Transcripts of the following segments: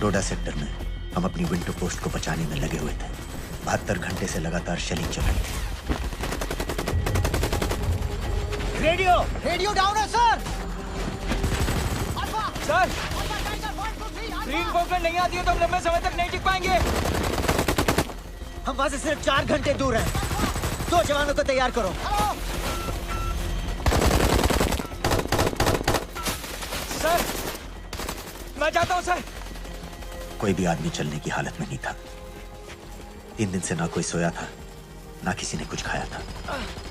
डोडा sector में हम अपनी विंटर पोस्ट को बचाने में लगे हुए थे। 72 घंटे से लगातार शेलिंग चल रही थी। रेडियो डाउन है सर। सर, रीइंफोर्समेंट नहीं आती है तो हम लंबे समय तक नहीं टिक पाएंगे। हम वहां से सिर्फ 4 घंटे दूर हैं। 2 जवानों को तैयार करो। सर, मैं जाता हूं सर। कोई भी आदमी चलने की हालत में नहीं था। 3 दिन से ना कोई सोया था, ना किसी ने कुछ खाया था।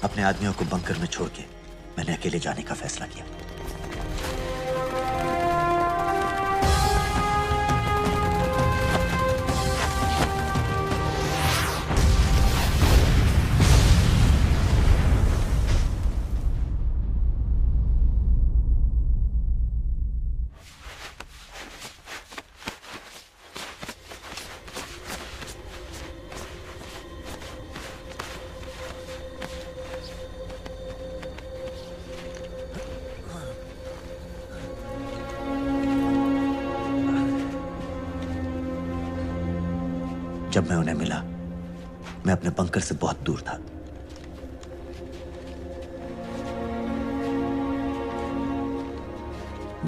अपने आदमियों को बंकर में छोड़ के मैंने अकेले जाने का फैसला किया। जब मैं उन्हें मिला, मैं अपने बंकर से बहुत दूर था।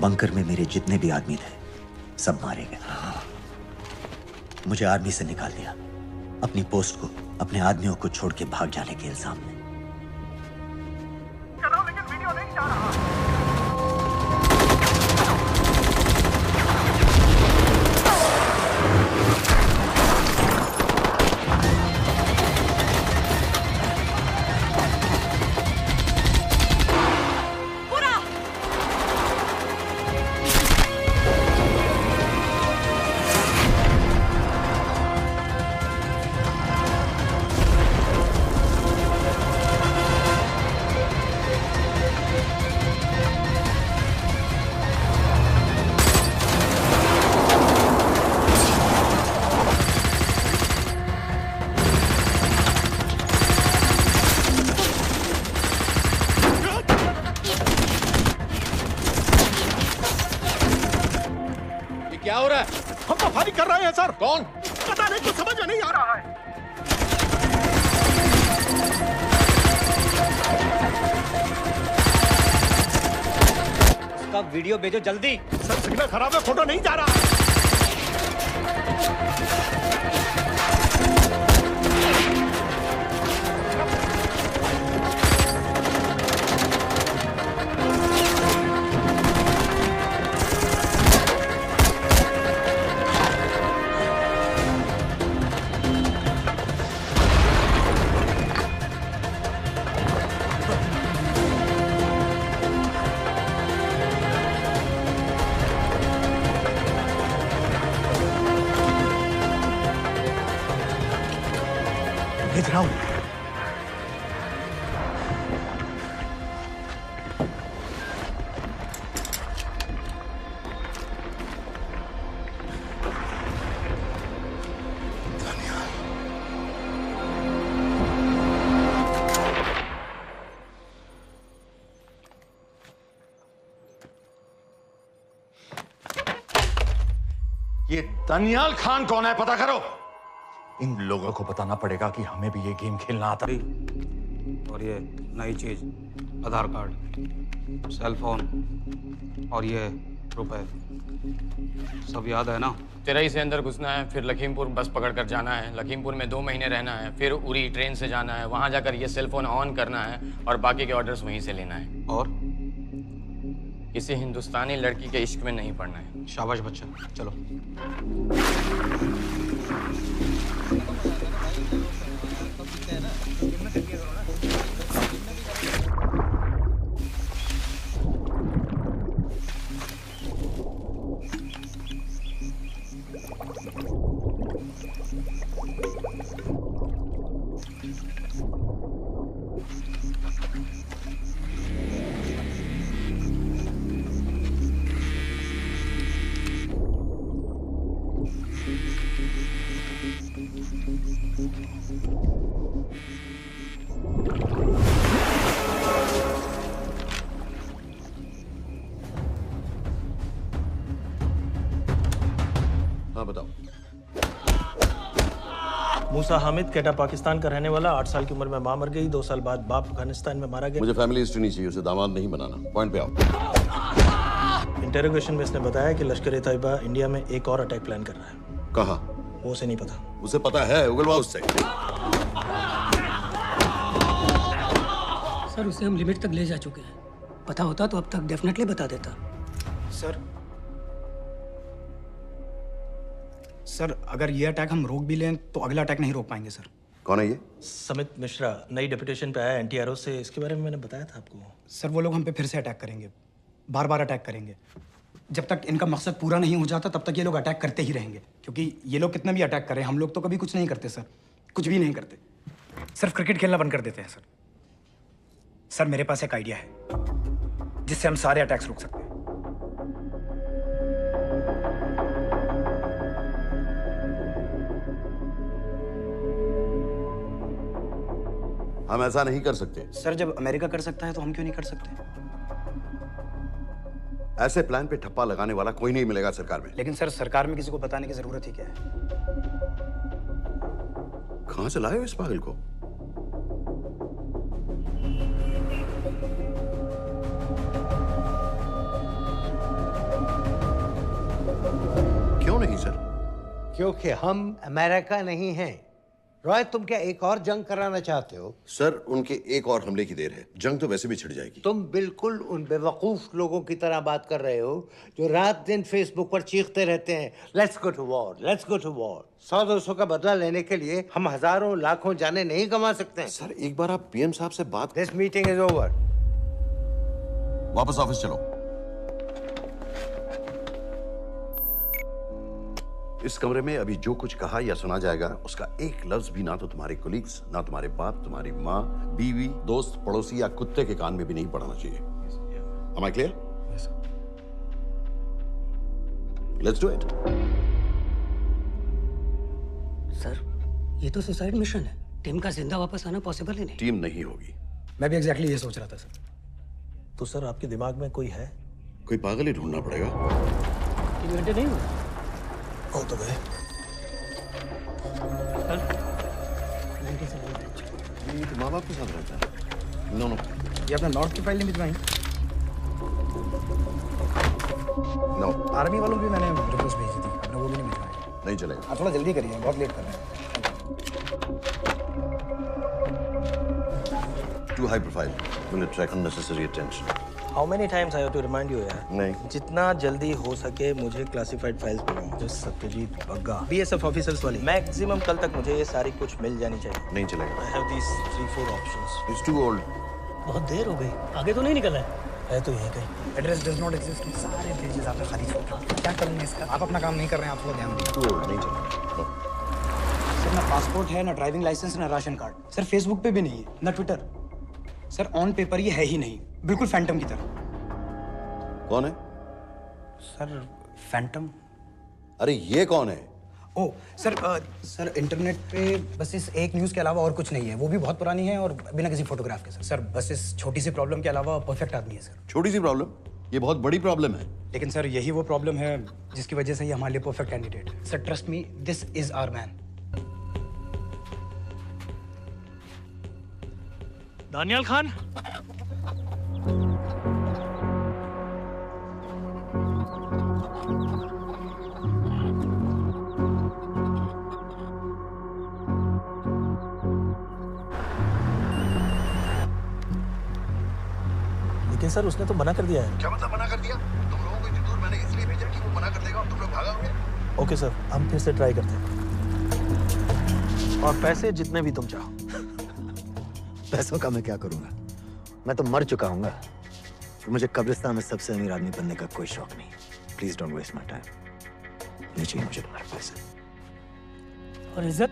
बंकर में मेरे जितने भी आदमी थे, सब मारे गए। मुझे आर्मी से निकाल दिया, अपनी पोस्ट को, अपने आदमियों को छोड़ के भाग जाने के इल्जाम में। चलो, लेकिन वीडियो नहीं जा रहा। क्या हो रहा है? हम तो फायरिंग कर रहे हैं सर। कौन? पता नहीं, कुछ समझ में नहीं आ रहा है। उसका वीडियो भेजो जल्दी। सर, सिग्नल खराब है, फोटो नहीं जा रहा। भेज रहा हूं। ये दनियाल खान कौन है, पता करो। इन लोगों को बताना पड़ेगा कि हमें भी ये गेम खेलना आता है। और ये नई चीज, आधार कार्ड, सेल फोन और ये रुपए, सब याद है ना? तिरई से अंदर घुसना है, फिर लखीमपुर बस पकड़ कर जाना है, लखीमपुर में 2 महीने रहना है, फिर उरी ट्रेन से जाना है, वहां जाकर ये सेल फोन ऑन करना है और बाकी के ऑर्डर्स वहीं से लेना है। और किसी हिंदुस्तानी लड़की के इश्क में नहीं पड़ना है। शाबाश बच्चा, चलो। हाँ बताओ। मूसा हामिद, केटा पाकिस्तान का रहने वाला, 8 साल की उम्र में मां मर गई, 2 साल बाद बाप अफगानिस्तान में मारा गया। मुझे फैमिली हिस्ट्री नहीं चाहिए, उसे दामाद नहीं बनाना। पॉइंट पे आओ। इंटेरोगेशन में इसने बताया कि लश्कर ए तैयबा इंडिया में एक और अटैक प्लान कर रहा है। कहाँ? वो उसे नहीं पता। उसे पता है, उगलवा उससे। सर उसे हम लिमिट तक ले जा चुके हैं। पता होता तो अब तक डेफिनेटली बता देता। सर अगर ये अटैक हम रोक भी लें तो अगला अटैक नहीं रोक पाएंगे सर। कौन है ये? समित मिश्रा, नई डेपुटेशन पे आया एनटीआरओ से। इसके बारे में मैंने बताया था आपको। सर वो लोग हम पे फिर से अटैक करेंगे, बार बार अटैक करेंगे। जब तक इनका मकसद पूरा नहीं हो जाता तब तक ये लोग अटैक करते ही रहेंगे, क्योंकि ये लोग कितना भी अटैक करें हम लोग तो कभी कुछ नहीं करते सर, कुछ भी नहीं करते। सिर्फ क्रिकेट खेलना बंद कर देते हैं सर। सर मेरे पास एक आइडिया है जिससे हम सारे अटैक्स रोक सकते हैं। हम ऐसा नहीं कर सकते। सर जब अमेरिका कर सकता है तो हम क्यों नहीं कर सकते? ऐसे प्लान पे ठप्पा लगाने वाला कोई नहीं मिलेगा सरकार में। लेकिन सर सरकार में किसी को बताने की जरूरत ही क्या है? कहां से लाए हो इस पागल को? क्यों नहीं सर? क्योंकि हम अमेरिका नहीं हैं। रॉय तुम क्या एक और जंग कराना चाहते हो? सर उनके एक और हमले की देर है, जंग तो वैसे भी छिड़ जाएगी। तुम बिल्कुल उन बेवकूफ लोगों की तरह बात कर रहे हो जो रात दिन फेसबुक पर चीखते रहते हैं let's go to war, let's go to war. 100-200 का बदला लेने के लिए हम हजारों लाखों जाने नहीं कमा सकते हैं। सर एक बार आप पीएम साहब से बात। This meeting is over. वापस ऑफिस चलो। इस कमरे में अभी जो कुछ कहा या सुना जाएगा उसका एक लफ्ज भी ना तो तुम्हारे कोलीग्स, ना तुम्हारे बाप, तुम्हारी माँ, बीवी, दोस्त, पड़ोसी या कुत्ते के कान में भी नहीं पड़ना चाहिए। Am I clear? Yes, sir. Let's do it. Sir ये तो सुसाइड मिशन है। टीम का जिंदा वापस आना पॉसिबल ही नहीं। टीम नहीं होगी। मैं भी एग्जैक्टली ये सोच रहा था सर। तो सर आपके दिमाग में कोई है? कोई पागल ही ढूंढना पड़ेगा। 3 घंटे नहीं हुए हो तो गए। ये तो माँ बाप के साथ रहता है। नो नो, ये अपना नॉर्थ की फाइल नहीं भिजवाई? नो। आर्मी वालों की मैंने रिक्वेस्ट भेजी थी, आपने वो भी नहीं भिजवाई। नहीं चलेगा। आप थोड़ा जल्दी करिए, बहुत लेट कर रहे हैं। Too high profile. Will attract unnecessary attention. How many times I have to remind you यार? नहीं। जितना जल्दी हो सके मुझे क्लासिफाइड फाइल्स भेजो। जो सत्यजीत बग्गा, BSF ऑफिसर्स वाली। मैक्सिमम कल तक मुझे ये सारी कुछ मिल जानी चाहिए। नहीं चलेगा। I have these 3-4 options. It's too old. बहुत देर हो गई, आगे तो नहीं निकला है तो यहीं कहीं। Address does not exist. सारे पेजेस आपने खाली छोड़ रहे हैं। क्या करूंगा इसका? आप अपना काम नहीं कर रहे हैं, आप थोड़ा ध्यान दीजिए। Too old. नहीं चलेगा। सर ना पासपोर्ट है, ना ड्राइविंग लाइसेंस, ना राशन कार्ड। सर फेसबुक पे भी नहीं है, ना ट्विटर। सर ऑन पेपर ये है ही नहीं, बिल्कुल फैंटम की तरह। कौन है? Sir Phantom? अरे ये कौन है? ओह सर सर इंटरनेट पे बस इस एक न्यूज़ के अलावा और कुछ नहीं है, वो भी बहुत पुरानी है और बिना किसी फोटोग्राफ के। सर बस इस छोटी सी प्रॉब्लम के अलावा परफेक्ट आदमी है सर। छोटी सी प्रॉब्लम? ये बहुत बड़ी प्रॉब्लम है। लेकिन सर यही वो प्रॉब्लम है जिसकी वजह से ये हमारे लिए परफेक्ट कैंडिडेट है। Sir trust me, this is our man. Daniyal Khan. लेकिन सर उसने तो मना कर दिया है। क्या मतलब मना कर दिया? तुम लोगों को इतनी दूर मैंने इसलिए भेजा कि वो मना कर देगा और तुम लोग भागोगे। ओके सर, हम फिर से ट्राई करते हैं। और पैसे जितने भी तुम चाहो। पैसों का मैं क्या करूंगा? मैं तो मर चुका हूँ। मुझे कब्रिस्तान में सबसे अमीर आदमी बनने का कोई शौक नहीं। Please don't waste my time. नहीं चाहिए मुझे तुम्हारे पैसे। और इज्जत?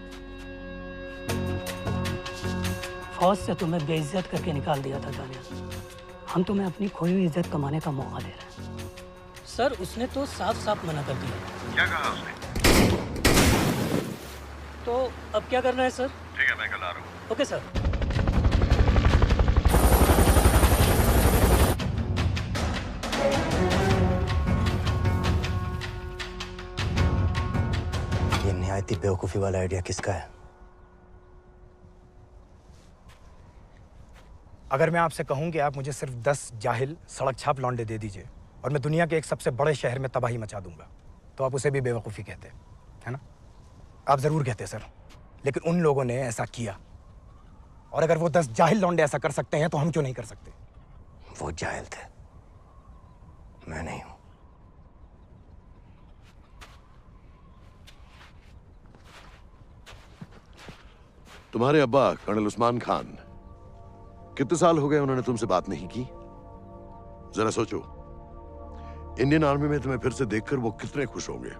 फौज से तुम्हें बेइज्जत करके निकाल दिया था दानियाल। हम तुम्हें अपनी खोई हुई इज्जत कमाने का मौका दे रहे हैं। सर उसने तो साफ साफ मना कर दिया। क्या कहा उसने? तो अब क्या करना है सर? ठीक है, मैं कल आ रहा हूँ। Okay sir. इतनी बेवकूफ़ी वाला आइडिया किसका है? अगर मैं आपसे कहूं कि आप मुझे सिर्फ 10 जाहिल सड़क छाप लौंडे दे दीजिए और मैं दुनिया के एक सबसे बड़े शहर में तबाही मचा दूंगा, तो आप उसे भी बेवकूफ़ी कहते, है ना? आप ज़रूर कहते सर, लेकिन उन लोगों ने ऐसा किया। और अगर वो 10 जाहिल लौंडे ऐसा कर सकते हैं तो हम क्यों नहीं कर सकते? वो जाहिल थे, मैं नहीं हूं। तुम्हारे अब्बा कर्नल उस्मान खान, कितने साल हो गए उन्होंने तुमसे बात नहीं की? जरा सोचो, इंडियन आर्मी में तुम्हें फिर से देखकर वो कितने खुश होंगे।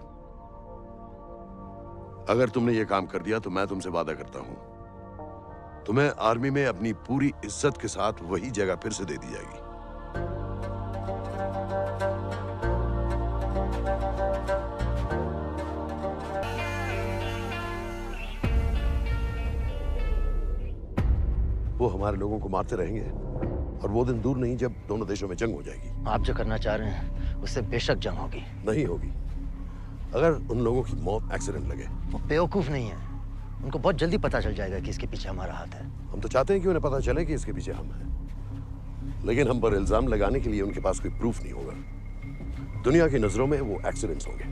अगर तुमने ये काम कर दिया तो मैं तुमसे वादा करता हूं, तुम्हें आर्मी में अपनी पूरी इज्जत के साथ वही जगह फिर से दे दी जाएगी। वो हमारे लोगों को मारते रहेंगे और वो दिन दूर नहीं जब दोनों देशों में जंग हो जाएगी। आप जो करना चाह रहे हैं उससे बेशक जंग होगी। नहीं होगी। अगर उन लोगों की मौत एक्सीडेंट लगे। वो बेवकूफ नहीं है, उनको बहुत जल्दी पता चल जाएगा कि इसके पीछे हमारा हाथ है। हम तो चाहते हैं कि उन्हें पता चले कि इसके पीछे हम हैं, लेकिन हम पर इल्जाम लगाने के लिए उनके पास कोई प्रूफ नहीं होगा। दुनिया की नजरों में वो एक्सीडेंट्स होंगे।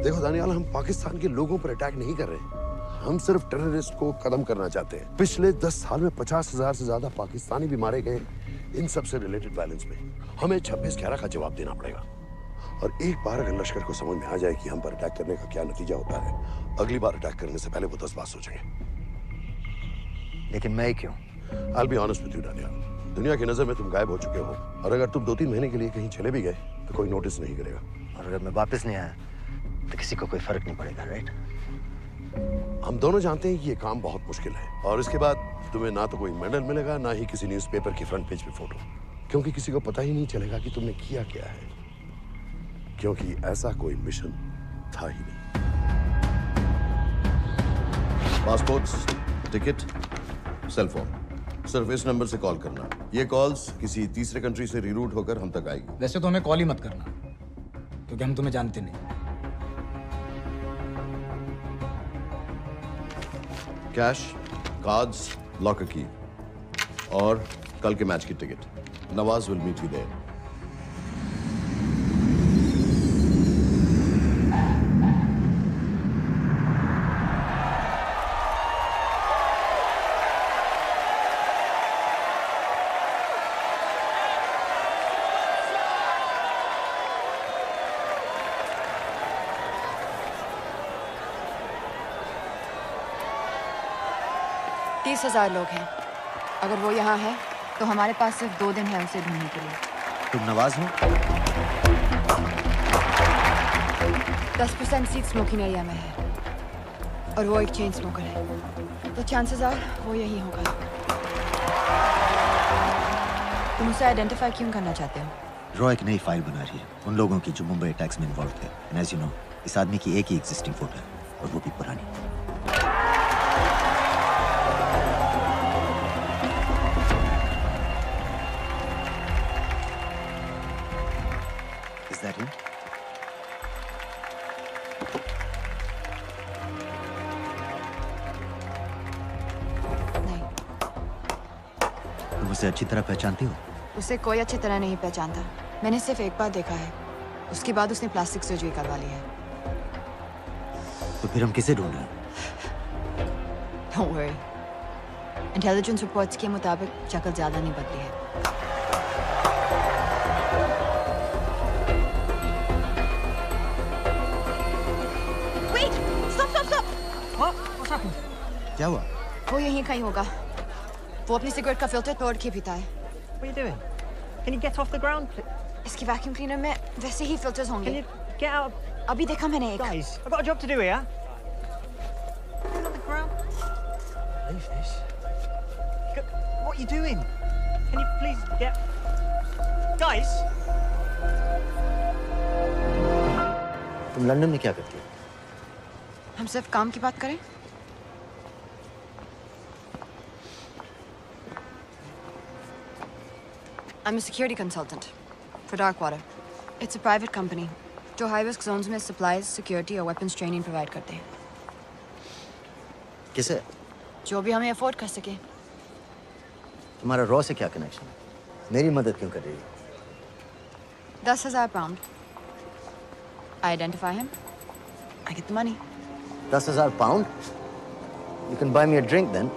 देखो दानियाल, हम पाकिस्तान के लोगों पर अटैक नहीं कर रहे, हम सिर्फ टेररिस्ट को खत्म करना चाहते हैं। पिछले 10 साल में 50,000 से ज्यादा पाकिस्तानी भी मारे गए इन सब से रिलेटेड वायलेंस में। हमें 26/11 का जवाब देना पड़ेगा। और एक बार अगर लश्कर को समझ में आ जाए कि हम पर अटैक करने का क्या नतीजा होता है, अगली बार अटैक करने से पहले वो 10 बार सोचेंगे। लेकिन मैं क्यों? I'll be honest with you, Daniyal, दुनिया की नजर में तुम गायब हो चुके हो, और अगर तुम 2-3 महीने के लिए कहीं चले भी गए तो कोई नोटिस नहीं करेगा। और अगर मैं वापस नहीं आया तो किसी को कोई फर्क नहीं पड़ेगा, राइट? हम दोनों जानते हैं कि ये काम बहुत मुश्किल है, और इसके बाद तुम्हें ना तो कोई मेडल मिलेगा, ना ही किसी न्यूज़पेपर की फ्रंट पेज पे फोटो, क्योंकि किसी को पता ही नहीं चलेगा कि तुमने किया क्या है, क्योंकि ऐसा कोई मिशन था ही नहीं। पासपोर्ट्स, टिकट, सेल फोन, सिर्फ इस नंबर से कॉल करना। ये कॉल्स किसी तीसरे कंट्री से रीरूट होकर हम तक आएगी। वैसे तो हमें कॉल ही मत करना, क्योंकि हम तुम्हें जानते नहीं। कैश, कार्ड्स, लॉकर की, और कल के मैच की ticket. Nawaz will meet you there. तीस 30,000 लोग हैं। अगर वो यहाँ है तो हमारे पास सिर्फ 2 दिन है उसे ढूंढने के लिए। तुम नवाज हो? 10% सीट स्मोकिंग एरिया में है और वो एक चेन स्मोकर है, तो चांसेस आर वो यही होगा। तुम उसे आइडेंटिफाई क्यों करना चाहते हो? रॉ एक नई फाइल बना रही है उन लोगों की जो मुंबई अटैक्स में इन्वॉल्व थे। एंड एज यू नो, इस आदमी की एक ही एग्जिस्टिंग फोटो है और वो भी पुरानी। Is that him? नहीं। तुम उसे अच्छी तरह पहचानती हो? उसे कोई अच्छी तरह नहीं पहचानता। मैंने सिर्फ एक बार देखा है, उसके बाद उसने प्लास्टिक सर्जरी करवा ली है। तो फिर हम किसे ढूंढ रहे हैं? Don't worry. इंटेलिजेंस रिपोर्ट्स के मुताबिक शक्ल ज्यादा नहीं बदली है। Wait! Stop! Stop! Stop! What's happened? क्या हुआ? वो यहीं कहीं होगा। वो अपनी सिगरेट का फिल्टर तोड़ के पीता है। What are you doing? Can you get off the ground, please? इसकी वैक्यूम क्लीनर में वैसे ही फिल्टर्स होंगे। Can you get out? अभी देखा मैंने एक। Guys, I've got a job to do here. Get on the ground. Leave this. What are you doing? Can you please get... Guys? तुम London में क्या करती हो? हम सिर्फ काम की बात करें? I'm a security consultant for Darkwater. It's a private company जो high risk zones में supplies, security और weapons training provide करते हैं। किसे? जो भी हमें अफोर्ड कर सके। तुम्हारा रॉ से क्या कनेक्शन है? मेरी मदद क्यों कर रही है? 10,000 pound. I identify him. I get the money. 10,000 pound? You can buy me a drink then.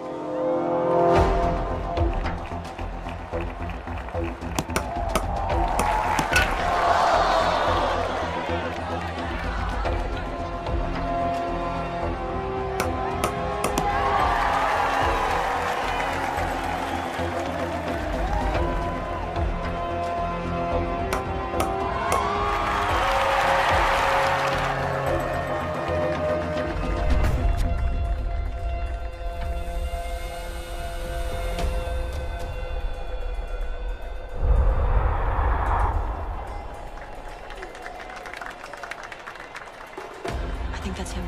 I think that's him.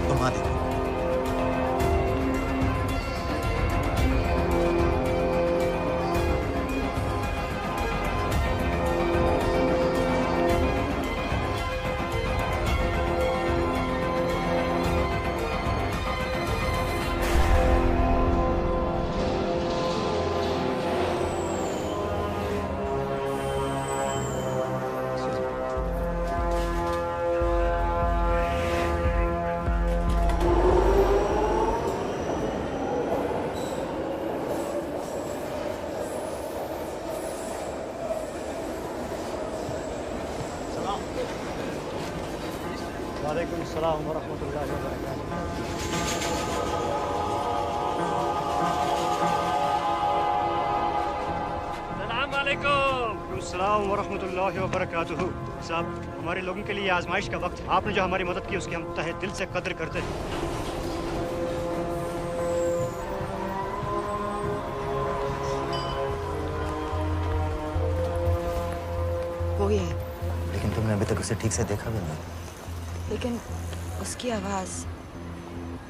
घुमा दे। वालेकुम सलाम व रहमतुल्लाहि व बरकातुहू। सलाम व रहमतुल्लाहि व बरकातुहू। साहब, हमारे लोगों के लिए आजमाइश का वक्त है। आपने जो हमारी मदद की उसकी हम तहे दिल से कद्र करते हैं। वो ही है, लेकिन तुमने अभी तक उसे ठीक से देखा भी नहीं। लेकिन उसकी आवाज,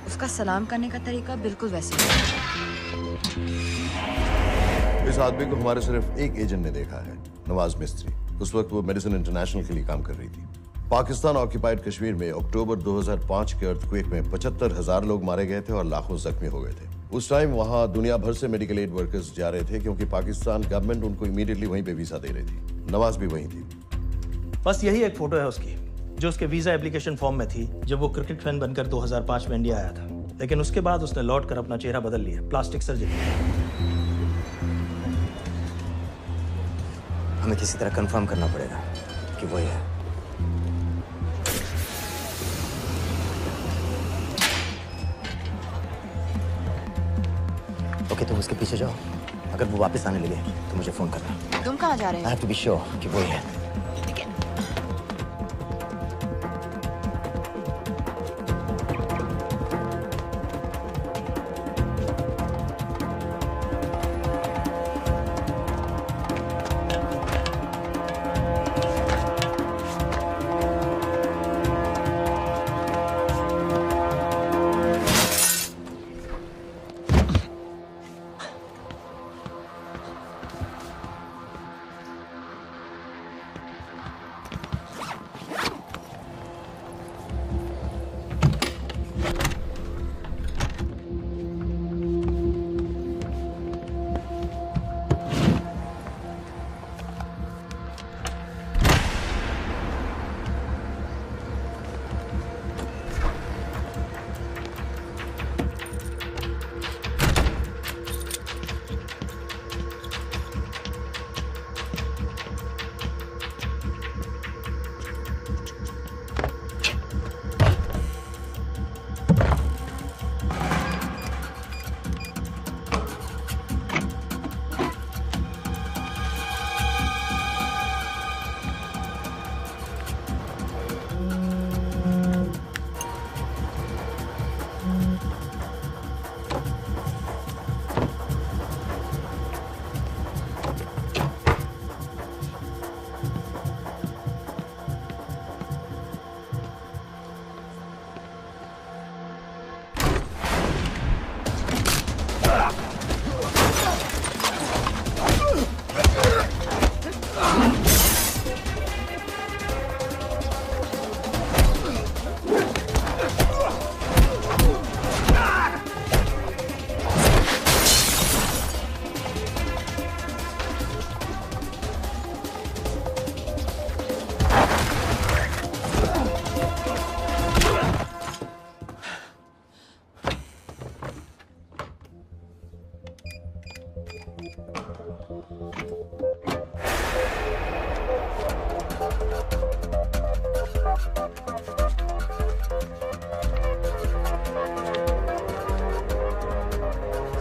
उसका सलाम करने का तरीका बिल्कुल वैसे ही है। इस आदमी को हमारे सिर्फ एक एजेंट ने देखा है, नवाज मिस्त्री। उस वक्त वो मेडिसिन इंटरनेशनल के लिए काम कर रही थी। पाकिस्तान ऑक्यूपाइड कश्मीर में अक्टूबर 2005 के अर्थक्वेक में 75,000 लोग मारे गए थे और लाखों जख्मी हो गए थे। उस टाइम वहां दुनिया भर से मेडिकल एड वर्कर्स जा रहे थे क्योंकि पाकिस्तान गवर्नमेंट उनको इमीडिएटली वहीं पे वीजा दे रही थी। नवाज भी वहीं थी। बस यही एक फोटो है उसकी, जो उसके वीजा एप्लीकेशन फॉर्म में थी जब वो क्रिकेट फैन बनकर 2005 में इंडिया आया था। लेकिन उसके बाद उसने लौट कर अपना चेहरा बदल लिया, प्लास्टिक सर्जरी। हमें किसी तरह कंफर्म करना पड़ेगा कि वो ही है। ओके, तुम उसके पीछे जाओ। अगर वो वापस आने लगे तो मुझे फोन करना। तुम कहाँ जा रहे I हो? have to be sure कि वो ही है।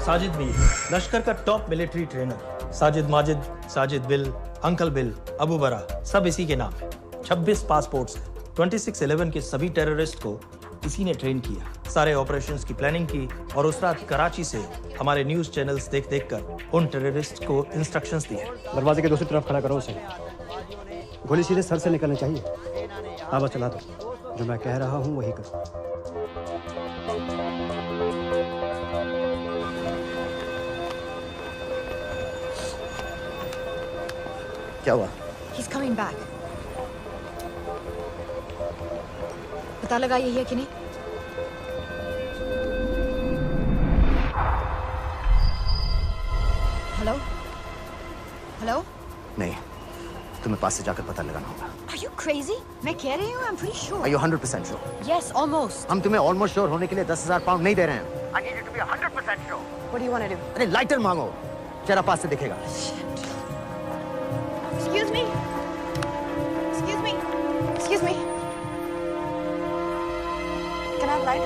साजिद मीर, लश्कर का top military trainer. Sajid Majid, Sajid bill, uncle bill, Abu बरा, सब इसी के नाम है। 26 पासपोर्ट्स हैं। 26/11 के सभी टेररिस्ट को इसी ने ट्रेन किया। सारे ऑपरेशंस की प्लानिंग की और उस रात कराची से हमारे न्यूज चैनल्स देख कर उन टेररिस्ट को इंस्ट्रक्शंस दिए। दरवाजे के दूसरी तरफ खड़ा करो उसे। गोली सीधे सर से निकलनी चाहिए। आवाज चला दो, जो मैं कह रहा हूँ वही कर। क्या हुआ? He's coming back. पता लगा यही है कि नहीं? हेलो? हेलो? नहीं, तुम्हें पास से जाकर पता लगाना होगा। Are you crazy? मैं कह रही हूँ, I'm pretty sure. Are you 100% sure? Yes, almost. हम तुम्हें almost sure होने के लिए 10,000 पाउंड नहीं दे रहे हैं। I need you to be 100% sure. What do you want to do? अरे लाइटर मांगो, चेहरा पास से दिखेगा। Excuse me. Excuse me. Excuse me. Can I have a light?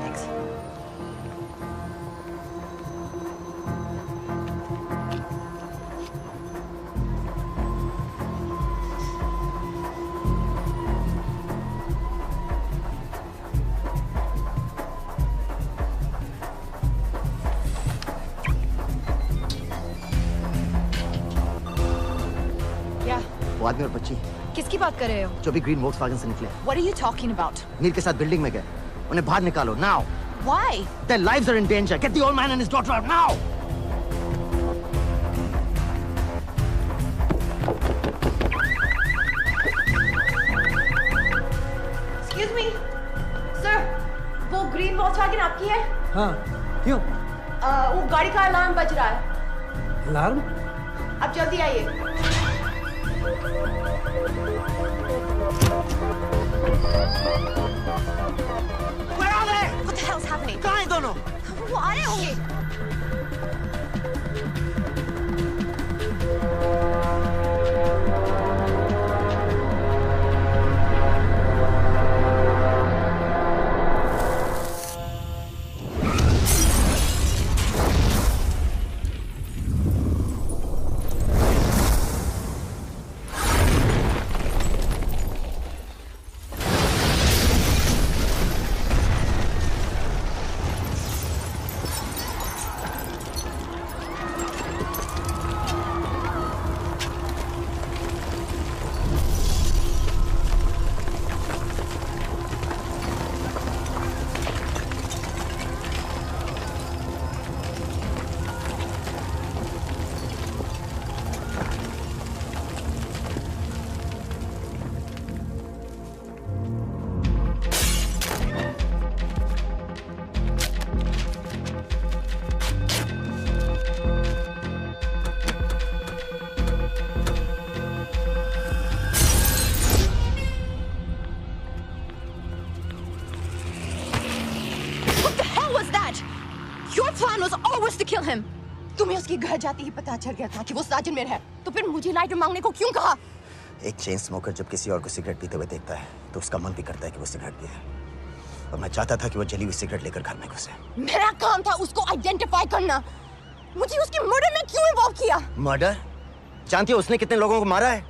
Thanks. Yeah. वो आदमी और बच्ची किसकी बात कर रहे हो? जो भी ग्रीन वोक्सवैगन से निकले, What are you talking about? नील के साथ बिल्डिंग में गए। उन्हें बाहर निकालो now. Why? Their lives are in danger. Get the old man and his daughter out now. Excuse me. Sir, वो ग्रीन वॉक्सवैगन आपकी है? हाँ, क्यों? वो गाड़ी का अलार्म बज रहा है। अलार्म? आप जल्दी आइए। Where are they? What the hell's happening? कहाँ हैं दोनों? वो आ रहे होंगे। kill him. तुम्हें उसके घर जाते ही पता चल गया था कि वो साजिद में है, तो फिर मुझे लाइटर मांगने को क्यों कहा? एक चेन स्मोकर जब किसी और को सिगरेट पीते हुए देखता है तो उसका मन भी करता है कि वो सिगरेट पिए, और मैं चाहता था कि वो जली हुई सिगरेट लेकर घर में घुसे। मेरा काम था उसको आइडेंटिफाई करना। मुझे उसके मर्डर में क्यों इन्वॉल्व किया? मर्डर? जानती हो उसने कितने लोगों को मारा है?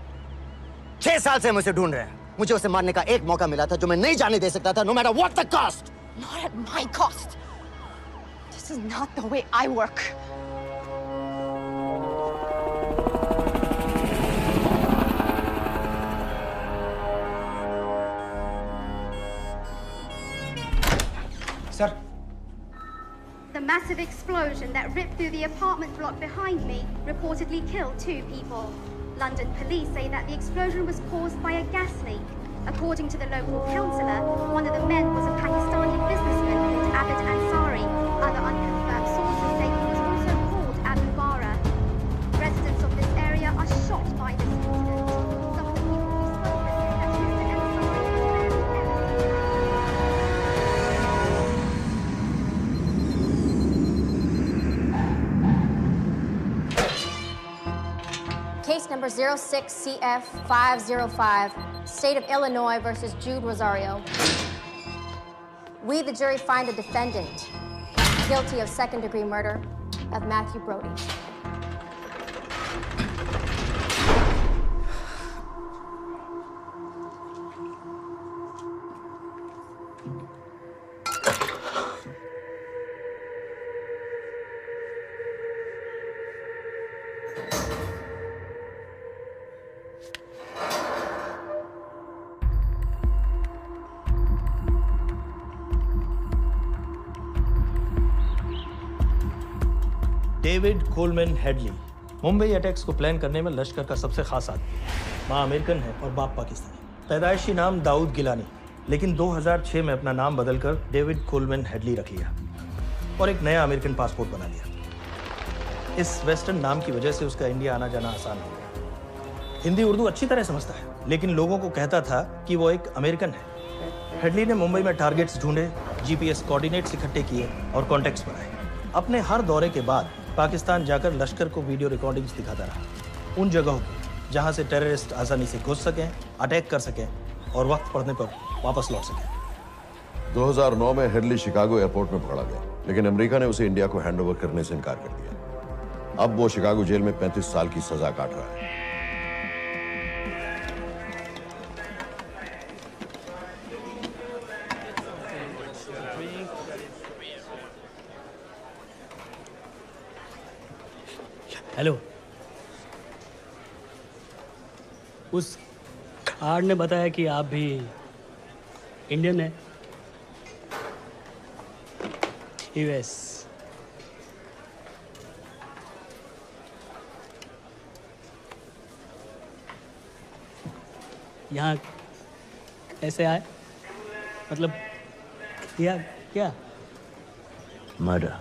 6 साल से हम उसे ढूंढ रहे हैं। मुझे उसे मारने का एक मौका मिला था जो मैं नहीं जाने दे सकता था, no matter what the cost. Not at my cost. This is not the way I work. Sir. The massive explosion that ripped through the apartment block behind me reportedly killed 2 people. London police say that the explosion was caused by a gas leak. According to the local councillor, one of the men was a Pakistani businessman called Abid Ansari. Other unconfirmed sources say he was also called Abu Bara. Residents of this area are shocked by this incident. Some of the people we spoke with say that Mr. Ansari was very number 06CF505, State of Illinois versus Jude Rosario. We, the jury, find the defendant guilty of second-degree murder of Matthew Brody. David Coleman Headley Mumbai attacks को plan करने में लश्कर का सबसे खास आदमी। माँ American है और बाप पाकिस्तानी। पैदाइशी नाम दाऊद गिलानी, लेकिन 2006 में अपना नाम बदलकर डेविड कोलमैन हेडली रख लिया और एक नया अमेरिकन पासपोर्ट बना लिया। इस वेस्टर्न नाम की वजह से उसका इंडिया आना जाना आसान हो गया। हिंदी उर्दू अच्छी तरह समझता है, लेकिन लोगों को कहता था कि वो एक अमेरिकन है। हेडली ने मुंबई में टारगेट्स ढूंढे, जीपीएस कोऑर्डिनेट्स इकट्ठे किए और कॉन्टेक्ट्स बनाए। अपने हर दौरे के बाद पाकिस्तान जाकर लश्कर को वीडियो रिकॉर्डिंग्स दिखाता रहा, उन जगहों को जहां से टेररिस्ट आसानी से घुस सकें, अटैक कर सकें और वक्त पड़ने पर वापस लौट सकें। 2009 में हेडली शिकागो एयरपोर्ट में पकड़ा गया, लेकिन अमेरिका ने उसे इंडिया को हैंडओवर करने से इनकार कर दिया। अब वो शिकागो जेल में 35 साल की सजा काट रहा है। हेलो, उस कार्ड ने बताया कि आप भी इंडियन हैं। यूएस। यहाँ कैसे आए? मतलब किया क्या? मर्डर।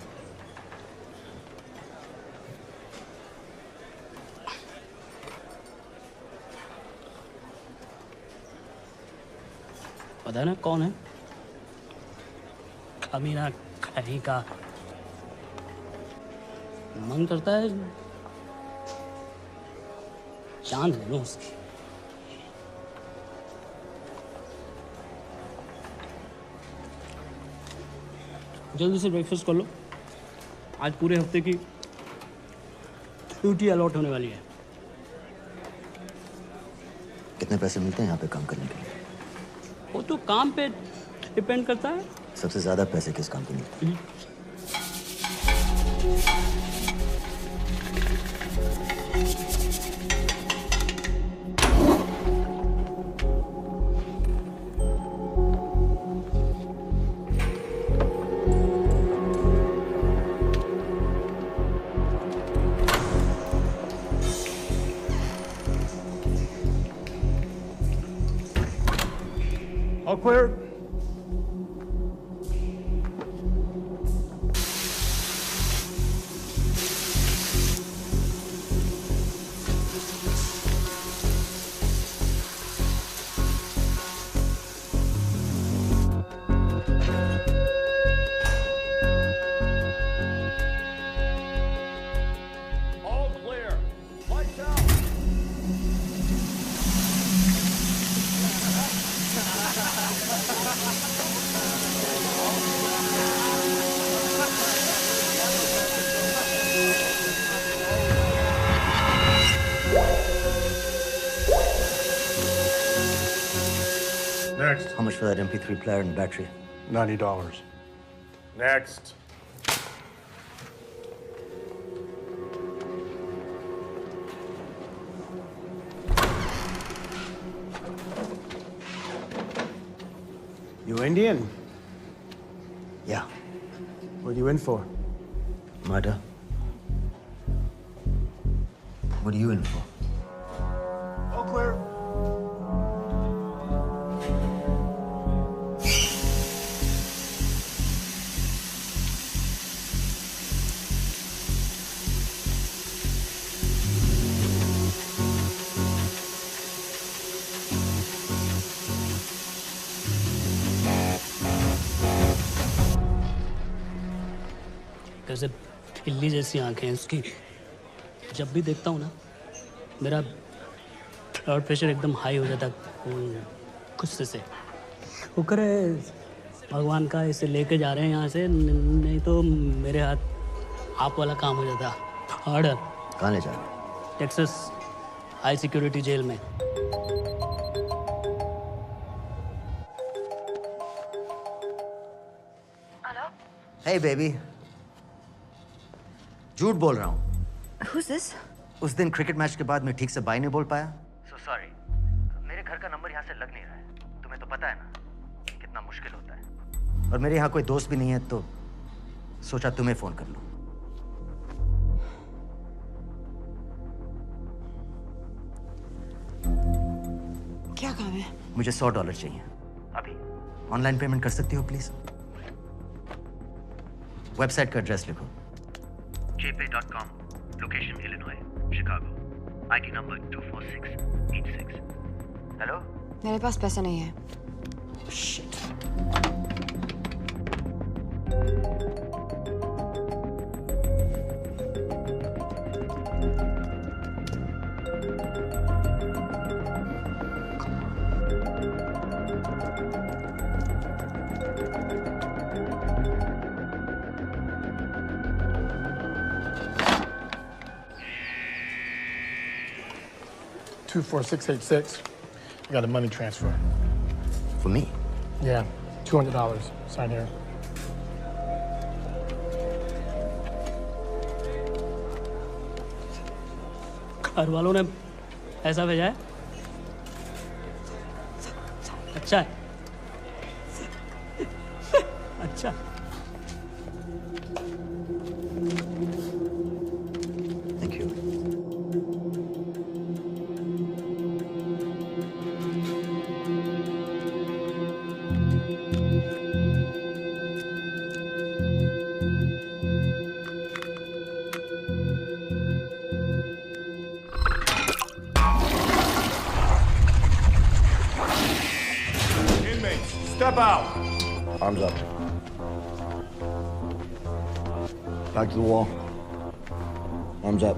पता ना कौन है? कमीना कहीं का। मन करता है जान ले लो उसकी। जल्दी से ब्रेकफास्ट कर लो, आज पूरे हफ्ते की ड्यूटी अलॉट होने वाली है। कितने पैसे मिलते हैं यहाँ पे काम करने के लिए? वो तो काम पे डिपेंड करता है। सबसे ज्यादा पैसे किस काम पे मिलते हैं? All clear. All clear. Lights out. Next. How much for that MP3 player and battery? $90. Next. You Indian? Yeah. What are you in for? Murder. What are you in for? All clear. कैसे बिल्ली जैसी आंखें हैं उसकी। जब भी देखता हूँ ना मेरा ब्लड प्रेशर एकदम हाई हो जाता गुस्से से। शुक्र है भगवान का इसे लेके जा रहे हैं यहाँ से, नहीं तो मेरे हाथ आप वाला काम हो जाता। ऑर्डर। कहाँ ले जा रहे हैं? टेक्सास हाई सिक्योरिटी जेल में। Hey baby, झूठ बोल रहा हूँ। Who's this? उस दिन क्रिकेट मैच के बाद मैं ठीक से बाय नहीं बोल पाया। So sorry. मेरे घर का नंबर यहाँ से लग नहीं रहा है। तुम्हें तो पता है ना कितना मुश्किल होता है। और मेरे यहाँ कोई दोस्त भी नहीं है, तो सोचा तुम्हें फोन कर लूँ। क्या काम है? मुझे $100 चाहिए अभी। ऑनलाइन पेमेंट कर सकती हो प्लीज? वेबसाइट का एड्रेस लिखो। jpay.com, location Illinois, Chicago, ID number 24686। Hello? मेरे पास पैसे नहीं है। Shit. $24686. I got a money transfer. For me? Yeah, $200. Sign here. घर वालों ने ऐसा भेजा है? अच्छा है। अच्छा। Thank you. Step out. Arms up. Back to the wall. Arms up.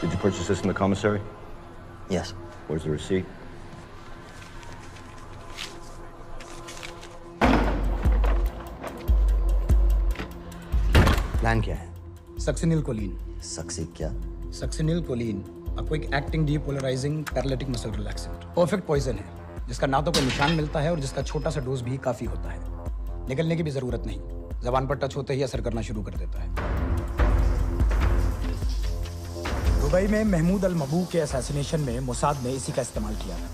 Did you purchase this in the commissary? Yes. Where's the receipt? Plan क्या है? Succinyl choline. सक्सी क्या? Succinyl choline a quick acting depolarising paralytic muscle relaxant. Perfect poison है जिसका ना तो कोई निशान मिलता है और जिसका छोटा सा डोज भी काफी होता है। निकलने की भी जरूरत नहीं, जबान पर टच होते ही असर करना शुरू कर देता है। दुबई में महमूद अल मबूक के असैसिनेशन में मोसाद ने इसी का इस्तेमाल किया था।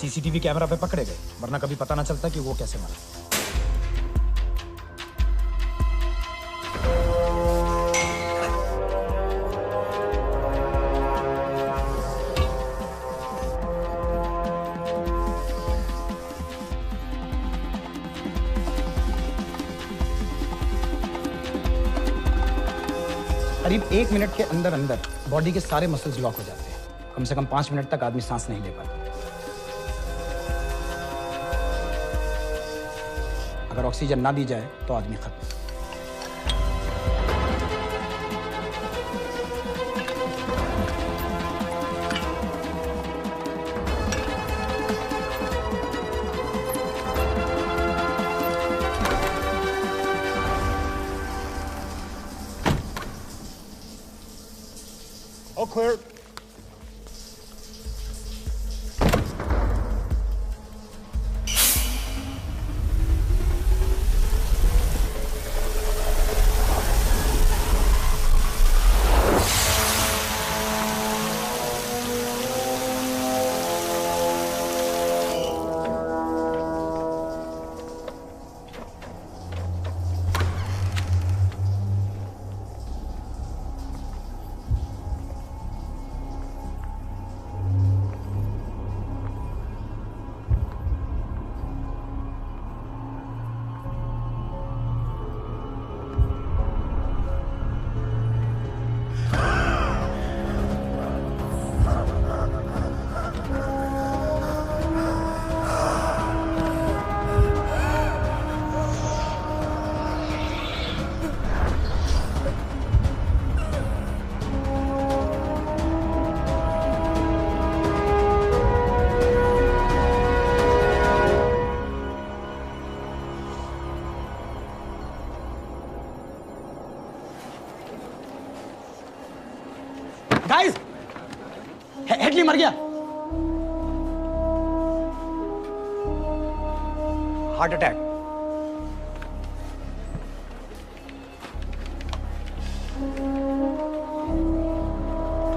सीसीटीवी कैमरा पे पकड़े गए, वरना कभी पता ना चलता कि वो कैसे मरा। करीब 1 मिनट के अंदर अंदर बॉडी के सारे मसल्स लॉक हो जाते हैं। कम से कम 5 मिनट तक आदमी सांस नहीं ले पाता। अगर ऑक्सीजन ना दी जाए तो आदमी खत्म। All clear. गाइस, हेडली मर गया। Heart attack.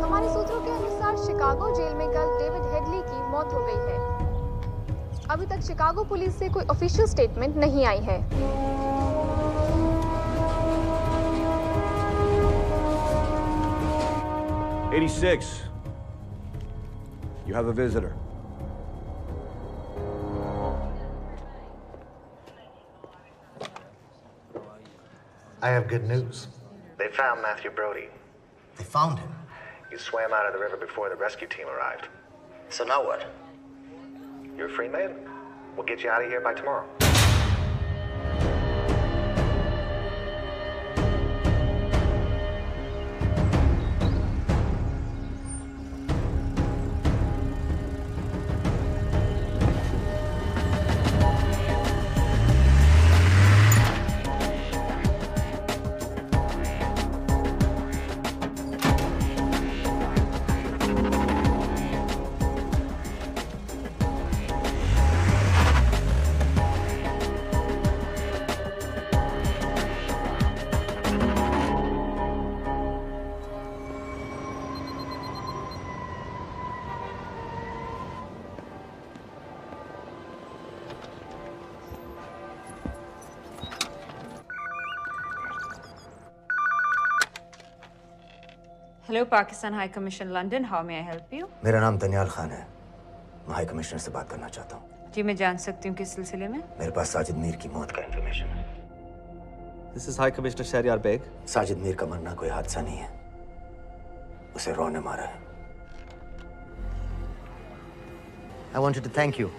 हमारे सूत्रों के अनुसार शिकागो जेल में कल डेविड हेडली की मौत हो गई है। अभी तक शिकागो पुलिस से कोई ऑफिशियल स्टेटमेंट नहीं आई है। '86. You have a visitor. I have good news. They found Matthew Brody. They found him. He swam out of the river before the rescue team arrived. So now what? You're a free man? We'll get you out of here by tomorrow. Hello, Pakistan High Commission, London. How may I help you? मेरा नाम दनियाल खान है। मैं high commissioner से बात करना चाहता हूँ। जी, मैं जान सकती हूँ किस सिलसिले में? मेरे पास साजिद मीर की मौत का इंफॉर्मेशन है। This is High Commissioner Shahryar Baig. Sajid Mir का मरना कोई हादसा नहीं है। उसे रॉ ने मारा है। I wanted to thank you.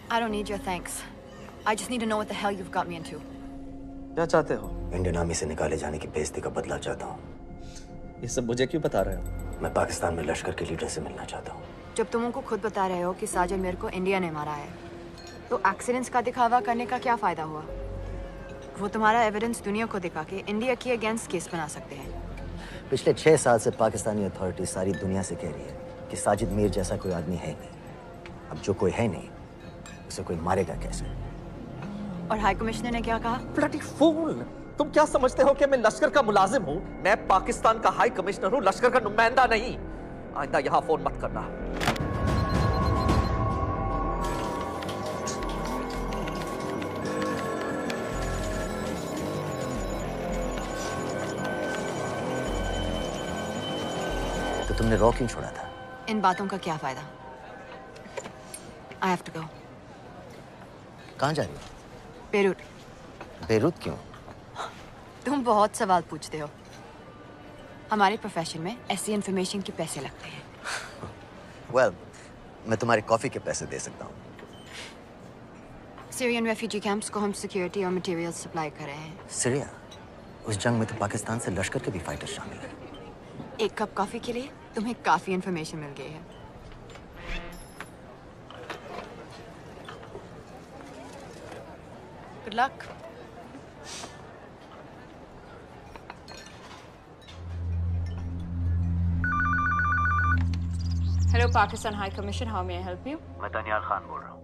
I don't need your thanks. I just need to know what the hell you've got me into. क्या चाहते हो? इंडियन आर्मी से निकाले जाने की बेइज्जती का बदला चाहता हूँ। ये सब मुझे क्यों बता रहे हो? मैं पाकिस्तान में लश्कर के लीडर से मिलना चाहता हूँ। जब तुम उनको खुद बता रहे हो कि साजिद मीर को इंडिया ने मारा है, तो एक्सीडेंट्स का दिखावा करने का क्या फायदा हुआ? वो तुम्हारा एविडेंस दुनिया को दिखा के इंडिया के अगेंस्ट केस बना सकते हैं। पिछले 6 साल से पाकिस्तानी अथॉरिटी सारी दुनिया से कह रही है कि साजिद मीर जैसा कोई आदमी है नहीं। अब जो कोई है नहीं, उसे कोई मारेगा कैसे? और हाई कमिश्नर ने क्या कहा? Bloody fool! तुम क्या समझते हो कि मैं लश्कर का मुलाजिम हूँ? मैं पाकिस्तान का हाई कमिश्नर हूँ, लश्कर का नुमाइंदा नहीं। आइंदा यहाँ फोन मत करना। तो तुमने रॉ क्यों छोड़ा था? इन बातों का क्या फायदा? I have to go. कहाँ जा रही हो? बेरूट। बेरूत क्यों? तुम बहुत सवाल पूछते हो। हमारे प्रोफेशन में ऐसी इन्फॉर्मेशन के पैसे लगते हैं। Well, मैं तुम्हारी कॉफी के पैसे दे सकता हूँ। सीरियन रेफ्यूजी कैंप्स को हम सिक्योरिटी और मटेरियल सप्लाई कर रहे हैं। सीरिया? उस जंग में तो पाकिस्तान से लश्कर के भी फाइटर शामिल हैं। एक कप कॉफी के लिए तुम्हें काफी इन्फॉर्मेशन मिल गई है। Good luck. Hello, Pakistan High Commission. How may I help you? मैं दनियाल खान बोल रहा हूँ।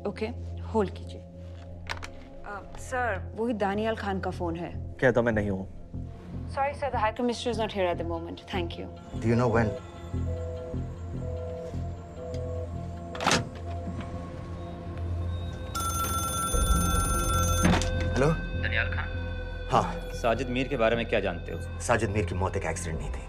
ओके, होल्ड कीजिए। सर, वही दानियाल खान का फोन है। कहता मैं नहीं हूँ। Sorry, sir. The High Commissioner is not here at the moment. Thank you. Do you know when? Hello? Daniyal Khan? हाँ। साजिद मीर के बारे में क्या जानते हो? साजिद मीर की मौत एक एक्सीडेंट नहीं थी,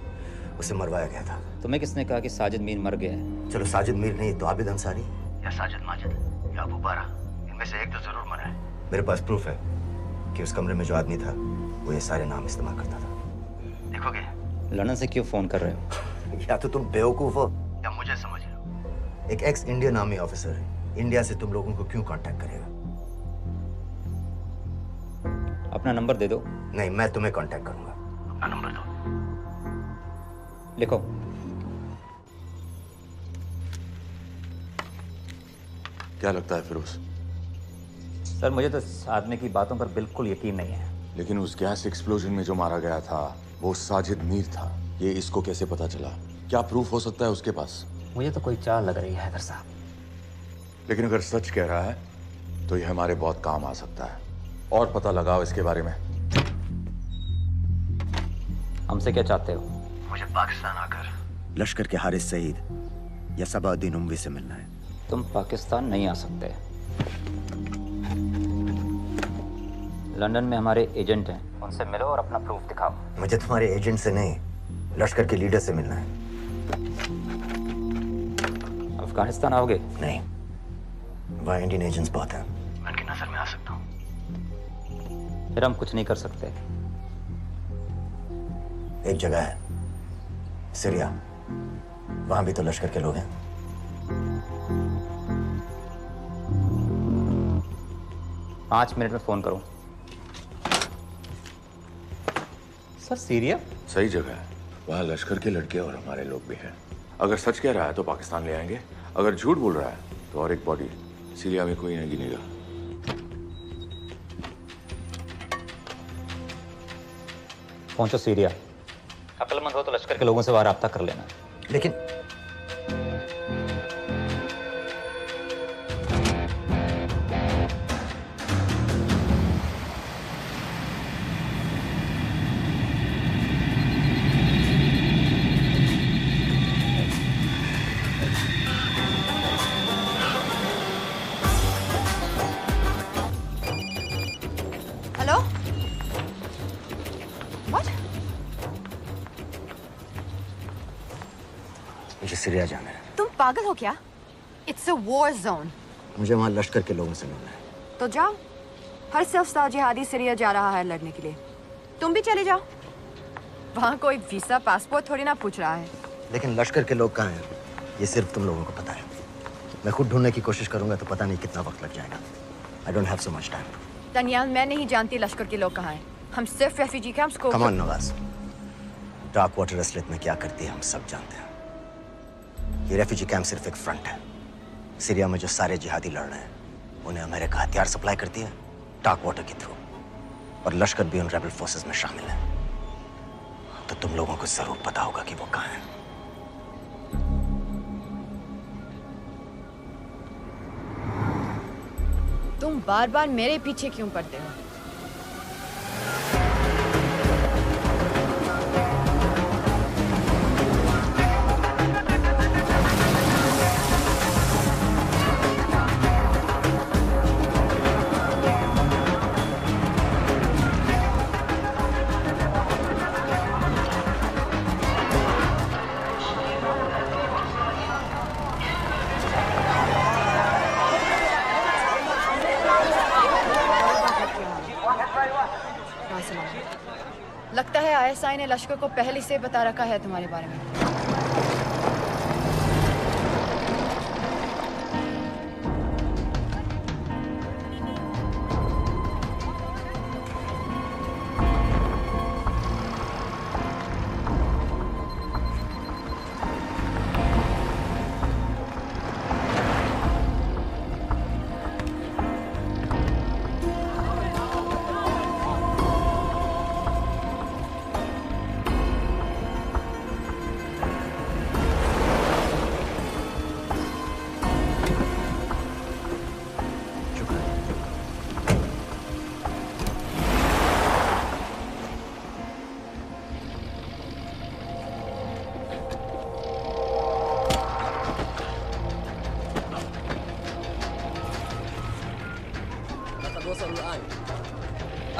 उसे मरवाया गया था। तुम्हें किसने कहा कि साजिद मीर मर गया है? चलो साजिद मीर नहीं तो आबिद अंसारी या साजिद माजिद या अबू बारा, इनमें से एक तो जरूर मरा है। मेरे पास प्रूफ है कि उस कमरे में जो आदमी था वो ये सारे नाम इस्तेमाल करता था। देखोगे? लंदन से क्यों फोन कर रहे हो? या तो तुम बेवकूफ हो या मुझे समझ लो। एक x Indian army officer India से तुम लोगों को क्यों कांटेक्ट करेगा? अपना नंबर दे दो। नहीं, मैं तुम्हें कांटेक्ट करूंगा। अपना नंबर दो। लिखो। क्या लगता है फिरोज? सर, मुझे तो इस आदमी की बातों पर बिल्कुल यकीन नहीं है। लेकिन उस गैस एक्सप्लोजन में जो मारा गया था वो साजिद मीर था। ये इसको कैसे पता चला? क्या प्रूफ हो सकता है उसके पास? मुझे तो कोई चाल लग रही है हैदर साहब। लेकिन अगर सच कह रहा है तो ये हमारे बहुत काम आ सकता है। और पता लगाओ इसके बारे में। हमसे क्या चाहते हो? मुझे पाकिस्तान आकर लश्कर के हारिस सईद या सबाउद्दीन उमवी से मिलना है। तुम पाकिस्तान नहीं आ सकते। लंदन में हमारे एजेंट हैं, उनसे मिलो और अपना प्रूफ दिखाओ। मुझे तुम्हारे एजेंट से नहीं, लश्कर के लीडर से मिलना है। अफगानिस्तान आओगे? नहीं, वहाँ इंडियन एजेंट्स बहुत हैं, मैं उनकी नजर में आ सकता हूँ। फिर हम कुछ नहीं कर सकते। एक जगह है सीरिया, वहां भी तो लश्कर के लोग हैं। पाँच मिनट में फोन करूं। सर सीरिया सही जगह है, वहाँ लश्कर के लड़के और हमारे लोग भी हैं। अगर सच कह रहा है तो पाकिस्तान ले आएंगे, अगर झूठ बोल रहा है तो और एक बॉडी सीरिया में कोई नहीं गिनेगा। पहुंचो सीरिया। अक्लमंद हो तो लश्कर के लोगों से वहां राब्ता कर लेना। लेकिन हेलो? What? मुझे सीरिया जाना है। तुम पागल हो क्या? It's a war zone. मुझे वहाँ लश्कर के लोगों से मिलना है। तो जाओ। हर सस्ता जिहादी सीरिया जा रहा है लड़ने के लिए। तुम भी चले जाओ। वहाँ कोई वीसा पासपोर्ट थोड़ी ना पूछ रहा है। लेकिन लश्कर के लोग कहाँ हैं? ये सिर्फ तुम लोगों को पता है। मैं खुद ढूंढने की कोशिश करूंगा तो पता नहीं कितना वक्त लग जाएगा। I don't have so much time. Daniyal, मैं नहीं जानती लश्कर के लोग कहाँ हैं। हम सिर्फ रेफ्यूजी कैंप्स को। Come on Nawaz, dark water असलियत में क्या करती है हम सब जानते हैं। ये रेफ्यूजी कैंप सिर्फ एक फ्रंट है। सीरिया में जो सारे जिहादी लड़ रहे हैं उन्हें अमेरिका हथियार सप्लाई करती है डार्क वाटर के थ्रू, और लश्कर भी उन रेबल फोर्सेस में शामिल है। तो तुम लोगों को जरूर पता होगा कि वो कहाँ है। तुम बार बार मेरे पीछे क्यों पड़ते हो? लगता है आईएसआई ने लश्कर को पहले से बता रखा है तुम्हारे बारे में।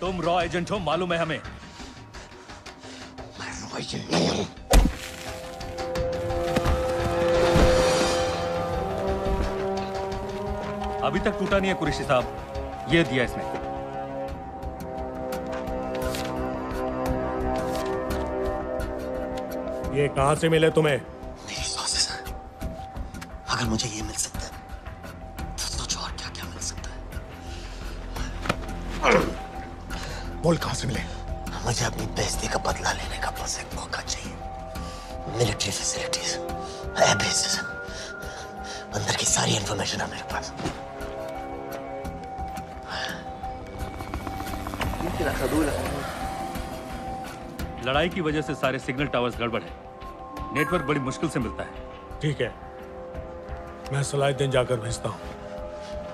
तुम रॉ एजेंट हो, मालूम है हमें। मैं रॉ एजेंट नहीं हूं। अभी तक टूटा नहीं है कुरैशी साहब, ये दिया इसने। ये कहां से मिले तुम्हें? मेरी सॉसेस हैं। अगर मुझे ये मिल सकता है तो सोचो और क्या क्या मिल सकता है। बोल कहां से मिले? मुझे अपनी बेइज्जती का बदला लेने का बस एक मौका चाहिए। मिलिट्री फैसिलिटीज है भेज, अंदर की सारी इंफॉर्मेशन है मेरे पास। लड़ाई की वजह से सारे सिग्नल टावर्स गड़बड़ है, नेटवर्क बड़ी मुश्किल से मिलता है। ठीक है, मैं सलाहुद्दीन जाकर भेजता हूँ।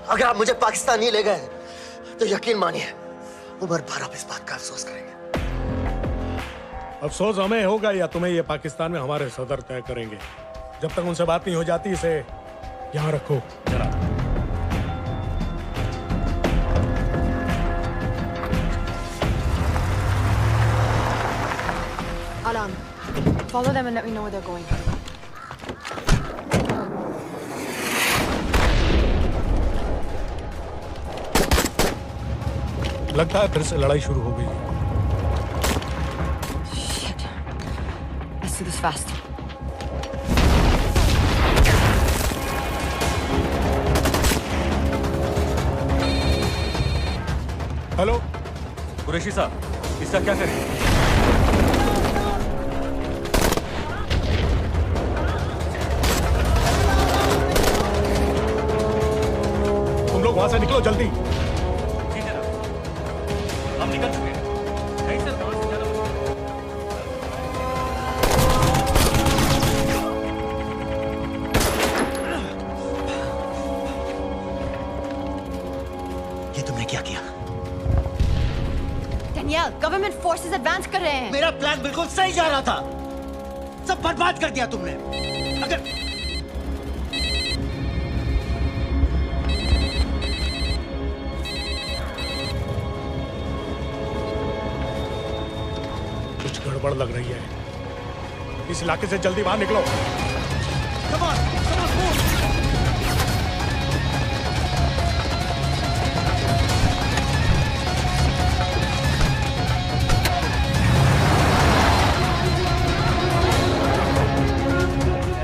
अगर आप मुझे पाकिस्तान नहीं ले गए तो यकीन मानिए उमर भर इस बात का अफसोस करेंगे। अफसोस हमें होगा या तुम्हें ये पाकिस्तान में हमारे सदर तय करेंगे। जब तक उनसे बात नहीं हो जाती इसे यहाँ रखो। जरा Alam, follow them and let me know where they're going. लगता है फिर से लड़ाई शुरू हो गई। Shit. Let's do this fast. Hello Qureshi साहब, इसका क्या करें? तुम लोग वहां से निकलो जल्दी। हम निकल चुके हैं। नहीं सर, वहां से ज्यादा ये तुमने क्या किया? Danielle, गवर्नमेंट फोर्सेस एडवांस कर रहे हैं। मेरा प्लान बिल्कुल सही जा रहा था, सब बर्बाद कर दिया तुमने। अगर कुछ गड़बड़ लग रही है, इस इलाके से जल्दी बाहर निकलो। Come on, move.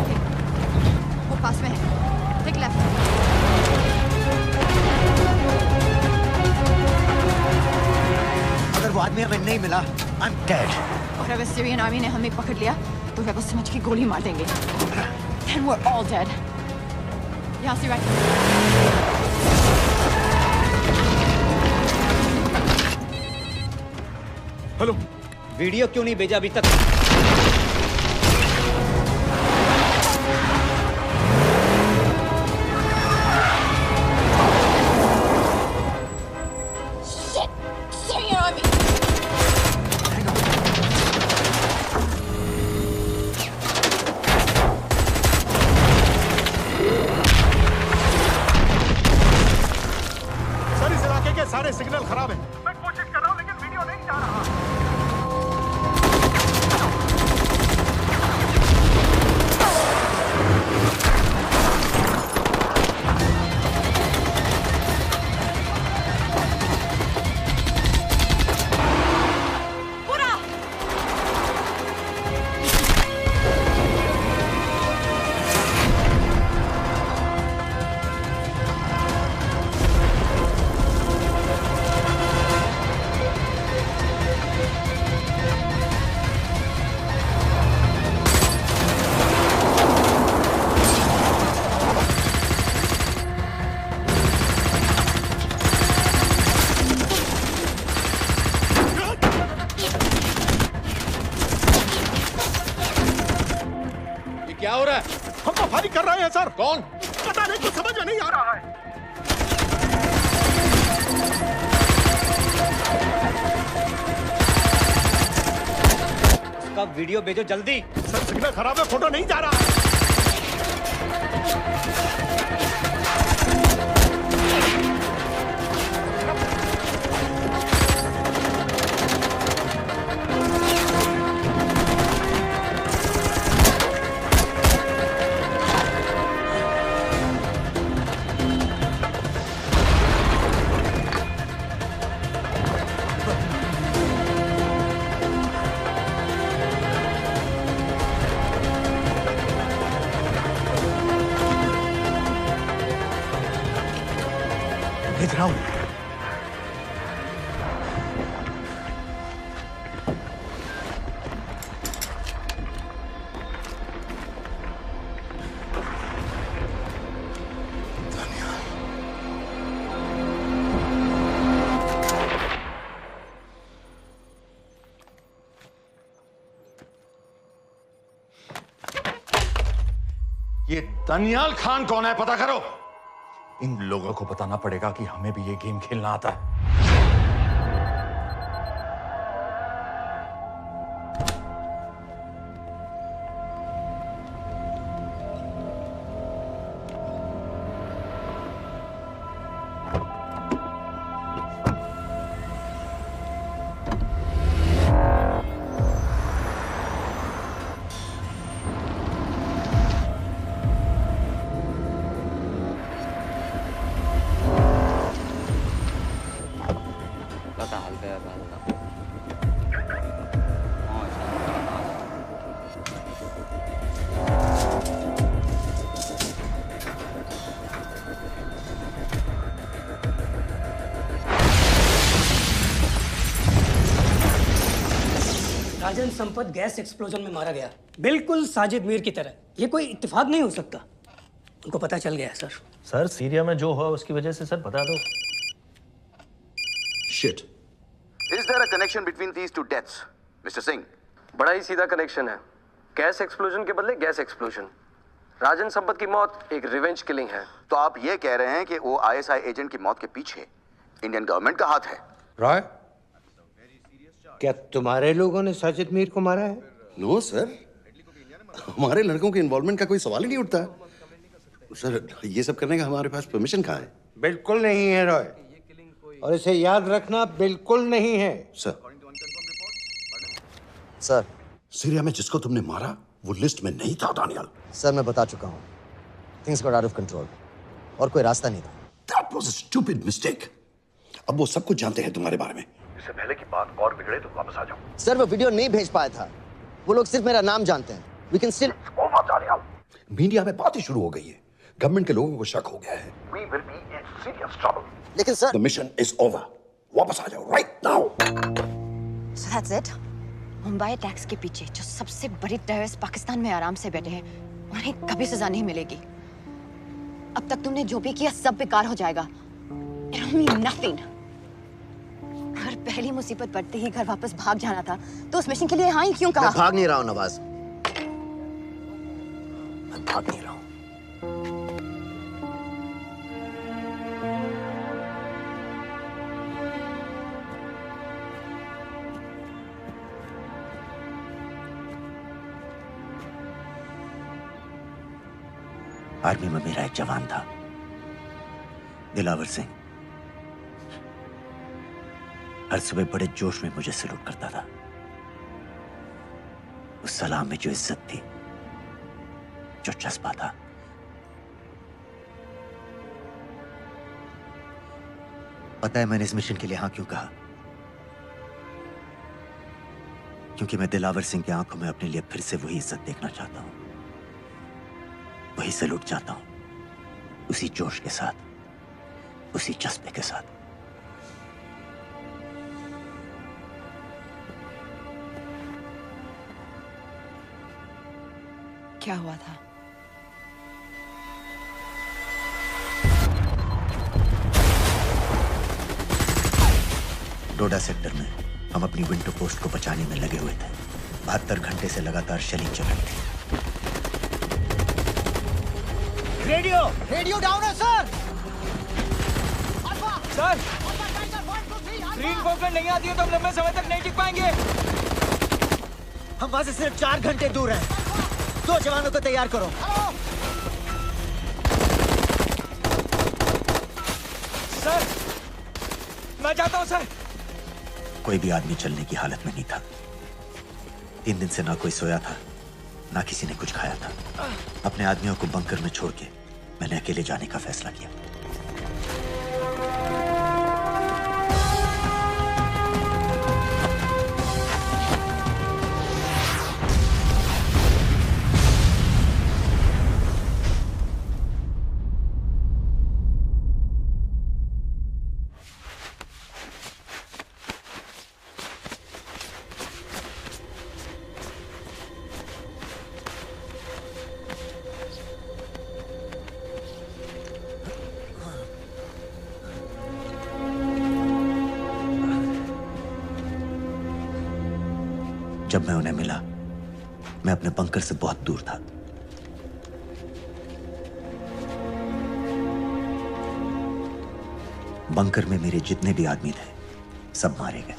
ओके, वो पास में है। Take left. अगर वो आदमी हमें नहीं मिला, I'm dead. और अगर सीरियन आर्मी ने हमें पकड़ लिया तो रेबल समझ के गोली मार देंगे। Then we're all dead. यहाँ से right. हेलो, वीडियो क्यों नहीं भेजा अभी तक? Syrian army. सर इस इलाके के सारे सिग्नल खराब हैं। मैं कोशिश कर रहा हूँ लेकिन वीडियो नहीं जा रहा। क्या हो रहा है? हम तो फायरिंग कर रहे हैं सर। कौन? पता नहीं, कुछ समझ में नहीं आ रहा है। उसका वीडियो भेजो जल्दी। सर सिग्नल खराब है, फोटो नहीं जा रहा। भेज रहा हूं। ये दानियाल खान कौन है, पता करो। इन लोगों को बताना पड़ेगा कि हमें भी ये गेम खेलना आता है। राजन संपत गैस एक्सप्लोजन में मारा गया, बिल्कुल साजिद मीर की तरह। ये कोई इत्तेफाक नहीं हो सकता। उनको पता चल गया है सर। सर सीरिया में जो हुआ उसकी वजह से सर बता दो। Shit. Is there a connection between these two deaths, Mr. Singh? बड़ा ही सीधा कनेक्शन है। गैस एक्सप्लोजन के बदले गैस एक्सप्लोजन। राजन संपत की मौत एक रिवेंज किलिंग है। तो आप ये कह रहे हैं कि वो ISI एजेंट की मौत के पीछे इंडियन गवर्नमेंट का हाथ है? रॉय, क्या तुम्हारे लोगों ने साजिद मीर को मारा है? नो सर, हमारे लड़कों के इन्वॉल्वमेंट का कोई सवाल ही नहीं उठता। सर, ये सब करने का हमारे पास परमिशन कहाँ है? बिल्कुल नहीं है रॉय, और इसे याद रखना बिल्कुल नहीं है। सर, सीरिया में जिसको तुमने मारा वो लिस्ट में नहीं था दानियाल। सर मैं बता चुका हूँ, things got out of control और कोई रास्ता नहीं था। That was a stupid mistake. अब वो सब कुछ जानते हैं तुम्हारे बारे में। इससे पहले कि बात और बिगड़े तो वापस आ जाओ। सर वो वीडियो नहीं भेज पाया था, वो लोग सिर्फ मेरा नाम जानते हैं। We can still... मीडिया में बातें शुरू हो गई है, गवर्नमेंट के लोगों को शक हो गया है। We will be in serious trouble. लेकिन sir, The mission is over. वापस आ जाओ right now. So that's it? Mumbai tax के पीछे जो सबसे बड़ी टेररिस्ट पाकिस्तान में आराम से बैठे हैं, उन्हें कभी सजा नहीं मिलेगी। अब तक तुमने जो भी किया सब बेकार हो जाएगा। It'll mean nothing. अगर पहली मुसीबत पड़ते ही घर वापस भाग जाना था, तो उस मिशन के लिए हाँ ही क्यों कहा? मैं भाग नहीं रहा हूँ नवाज, मैं भाग नहीं रहा हूँ। आर्मी में मेरा एक जवान था, दिलावर सिंह। हर सुबह बड़े जोश में मुझे सैल्यूट करता था। उस सलाम में जो इज्जत थी, जो जज्बा था, पता है मैंने इस मिशन के लिए हाँ क्यों कहा? क्योंकि मैं दिलावर सिंह की आंखों में अपने लिए फिर से वही इज्जत देखना चाहता हूं, वही सैल्यूट चाहता हूं, उसी जोश के साथ, उसी जज्बे के साथ। क्या हुआ था? डोडा सेक्टर में हम अपनी विंटर पोस्ट को बचाने में लगे हुए थे। 72 घंटे से लगातार शेलिंग चल रही थी। रेडियो डाउन है सर। सर, ग्रीन पोकलेट नहीं आती है तो हम लंबे समय तक नहीं टिक पाएंगे। हम वहां से सिर्फ 4 घंटे दूर हैं। 2 जवानों को तैयार करो। सर, मैं जाता हूं सर। कोई भी आदमी चलने की हालत में नहीं था। 3 दिन से ना कोई सोया था, ना किसी ने कुछ खाया था। अपने आदमियों को बंकर में छोड़ के मैंने अकेले जाने का फैसला किया। जब मैं उन्हें मिला, मैं अपने बंकर से बहुत दूर था। बंकर में मेरे जितने भी आदमी थे सब मारे गए।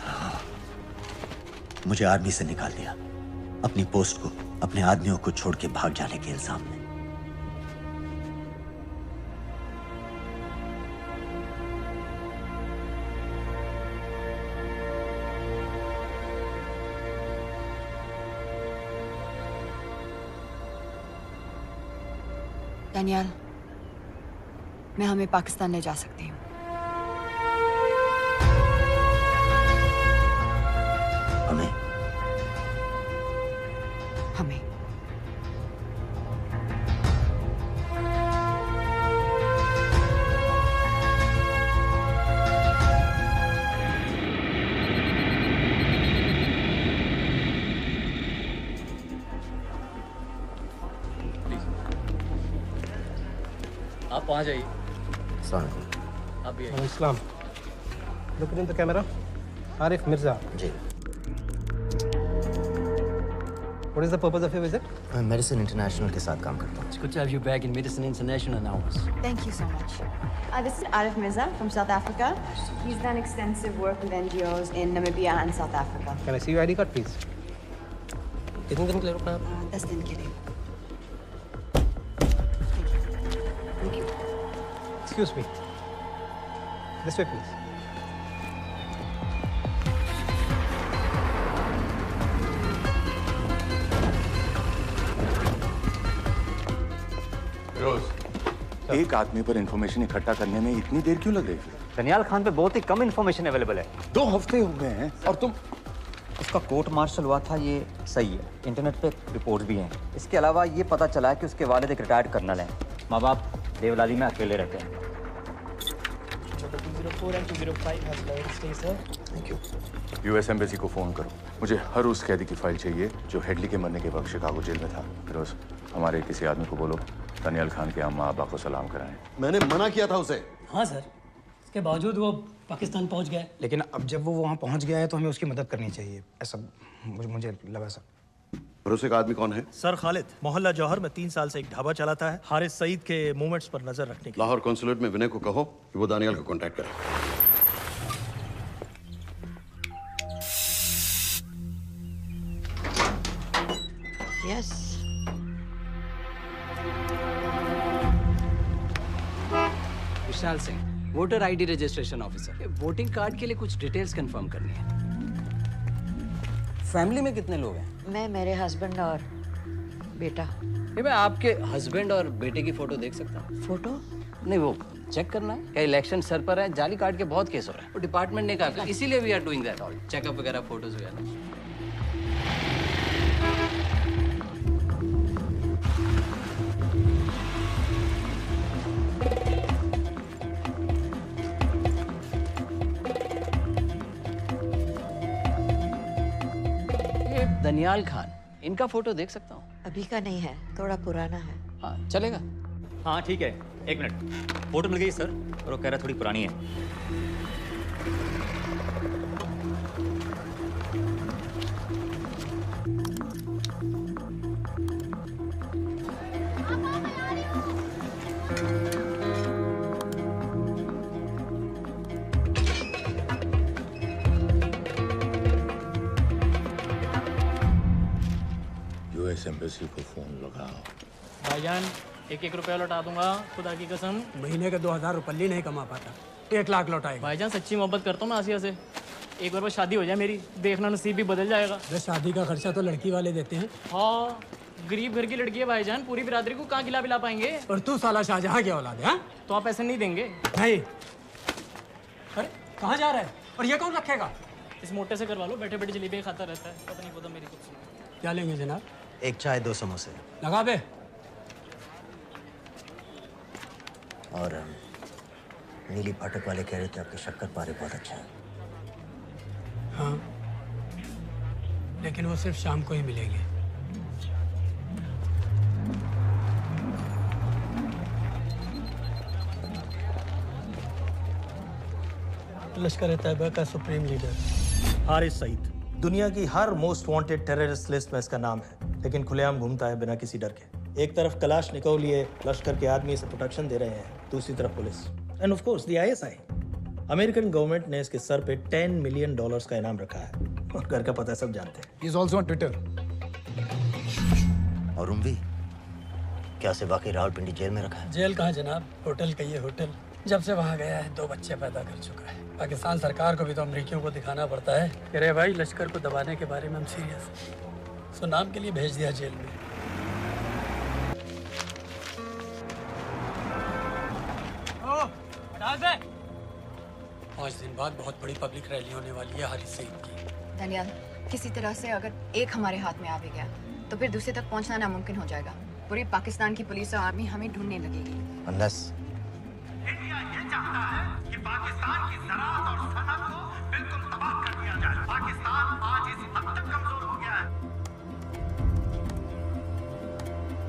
मुझे आर्मी से निकाल दिया, अपनी पोस्ट को, अपने आदमियों को छोड़ के भाग जाने के इल्जाम में। डैनियल, मैं हमें पाकिस्तान ले जा सकती हूँ। हमें? हमें। आप वहाँ जाइए। आप भी आइए। Islam. Look in the camera. Arif Mirza. जी। What is the purpose of your visit? मैं मेडिसिन इंटरनेशनल के साथ काम करता हूँ। It's good to have you back in Medicine International now. Thank you so much. This is Arif Mirza from South Africa. He's done extensive work with NGOs in Namibia and South Africa. Can I see your ID card, please? कितने दिन के लिए रुकना है? 10 दिन के लिए। Thank you. Excuse me. This way, please. एक आदमी पर इंफॉर्मेशन इकट्ठा करने में इतनी देर क्यों लग रही है? दनियाल खान पे बहुत ही कम इंफॉर्मेशन अवेलेबल है। 2 हफ्ते हो गए हैं और तुम। उसका कोर्ट मार्शल हुआ था, ये सही है। इंटरनेट पे रिपोर्ट भी हैं। इसके अलावा ये पता चला है कि उसके वालिद एक रिटायर्ड कर्नल हैं। माँ बाप देवलाली में अकेले रहते हैं। 204 and 205 has loaded. Stay, sir. Thank you. US embassy को फोन करो। मुझे हर उस कैदी की फाइल चाहिए जो हेडली के मरने के वक्त शिकागो जेल में था। फिरोज, हमारे किसी आदमी को बोलो दानियाल खान के अम्मा अब्बा को सलाम कराएं। मैंने मना किया था उसे। हाँ सर, इसके बावजूद वो पाकिस्तान पहुंच गया। लेकिन अब जब वो वहाँ पहुँच गया है तो हमें उसकी मदद करनी चाहिए, ऐसा मुझे लगा सर। भरोसे का आदमी कौन है? सर खालिद, मोहल्ला जौहर में 3 साल से एक ढाबा चलाता है। हारिस सईद के मूवमेंट्स पर नजर रखने के। लाहौर कॉन्सुलेट में विनय को कहो कि वो दानियाल को कांटेक्ट करे। Yes. Vishal Singh, voter ID registration officer. Voting card के लिए कुछ डिटेल्स कंफर्म करनी है। फैमिली में कितने लोग हैं? मैं, मेरे हस्बैंड और बेटा। ये मैं आपके हस्बैंड और बेटे की फोटो देख सकता हूँ? फोटो? नहीं, वो चेक करना है। क्या इलेक्शन सर पर है? जाली कार्ड के बहुत केस हो रहे हैं। वो डिपार्टमेंट ने कहा, इसीलिए we are doing that all, checkup वगैरह, फोटोज वगैरह। दनियाल खान, इनका फोटो देख सकता हूँ? अभी का नहीं है, थोड़ा पुराना है। हाँ, चलेगा। हाँ ठीक है, 1 मिनट। फोटो मिल गई सर, और वो कह रहा थोड़ी पुरानी है। यूएस एम्बेसी को फोन लगाओ। भाईजान, 1-1 रुपया लौटा दूंगा, खुदा की कसम। महीने के 2000 रुपये नहीं कमा पाता, 1 लाख लौटाएगा। भाईजान सच्ची मोहब्बत करता हूँ मैं आसिया से। एक बार बस शादी हो जाए मेरी, देखना नसीब भी बदल जाएगा। बस शादी का खर्चा तो लड़की वाले देते हैं। हाँ, गरीब घर की लड़की है भाईजान, पूरी बिरादरी को कहाँ खिला पिला पाएंगे। और तू साला शाहजहां की औलाद है? हाँ? तो आप ऐसे नहीं देंगे? नहीं। अरे कहाँ जा रहा है? और ये कौन रखेगा? इस मोटे से करवा लो, बैठे बैठे जलेबी खाता रहता है, पता नहीं पता मेरी कुछ। क्या लेंगे जनाब? 1 चाय 2 समोसे। लगा बे। और नीली फाटक वाले कह रहे थे आपके शक्कर पारे बहुत अच्छा है। हाँ, लेकिन वो सिर्फ शाम को ही मिलेंगे। लश्कर तैयबा का सुप्रीम लीडर हारिस सईद। दुनिया की हर मोस्ट वांटेड टेररिस्ट लिस्ट में इसका नाम है, लेकिन खुलेआम घूमता है बिना किसी डर के। एक तरफ कलाशनिकोव लिए लश्कर के आदमी से प्रोटेक्शन दे रहे हैं, दूसरी तरफ police end of course the ISI. American government ने इसके सर पे $10 मिलियन का इनाम रखा है और घर का पता सब जानते हैं। He is also on Twitter. और उम्वी क्या से वाकई रावलपिंडी जेल में रखा है? जेल कहाँ जनाब, होटल कहिए होटल। जब से वहाँ गया है 2 बच्चे पैदा कर चुका है। पाकिस्तान सरकार को भी तो अमरीकियों को दिखाना पड़ता है कि रे भाई लश्कर को दबाने के बारे में हम सीरियस हैं। सो नाम के लिए भेज दिया जेल में। पाँच दिन बाद बहुत बड़ी पब्लिक रैली होने वाली है हारिस सईद की। दानियाल, किसी तरह से अगर एक हमारे हाथ में आ भी गया तो फिर दूसरे तक पहुंचना नामुमकिन हो जाएगा। पूरी पाकिस्तान की पुलिस और आर्मी हमें ढूंढने लगेगी। Unless इंडिया ये चाहता है कि पाकिस्तान की ज़राअत और सनअत को बिल्कुल तबाह कर दिया जाए। पाकिस्तान आज इस हद तक कमजोर हो गया है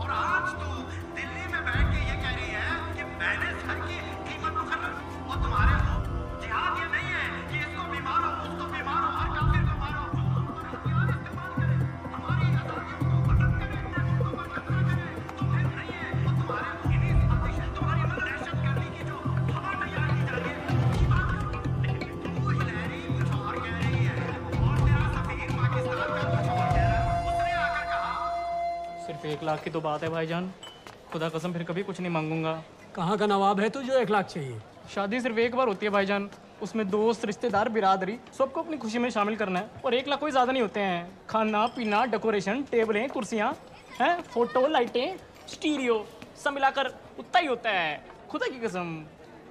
और आज तो दिल्ली में बैठ के ये कह रही है कि मैंने सर की कीमत मुकर्रर और तुम्हारे हो। जिहाद ये नहीं है कि इसको भी मारो, उसको भी मारो, हर काफिर को मारो। हथियार इस्तेमाल करें, हमारी आजादियों को खत्म करें, मुल्कों पर कब्जा करें, तो फिर नहीं है। और तुम्हारे इन्हीं साजिशें, तुम्हारी दहशतगर्दी की जो हवा तैयार की जा रही है, उसकी बात करो। लेकिन तू हिलैरी कुछ और कह रही है और तेरा सफीर पाकिस्तान का कुछ और कह रहा है। उसने आकर कहा सिर्फ 1 लाख की तो बात है भाईजान, खुदा कसम फिर कभी कुछ नहीं मांगूंगा। कहाँ का नवाब है तू जो 1 लाख चाहिए? शादी सिर्फ एक बार होती है भाईजान, उसमें दोस्त रिश्तेदार बिरादरी सबको अपनी खुशी में शामिल करना है। और 1 लाख कोई ज़्यादा नहीं होते हैं। खाना पीना, डेकोरेशन, टेबलें, कुर्सियाँ हैं, फोटो, लाइटें, स्टीरियो सब मिलाकर उतना ही होता है, खुदा की कसम।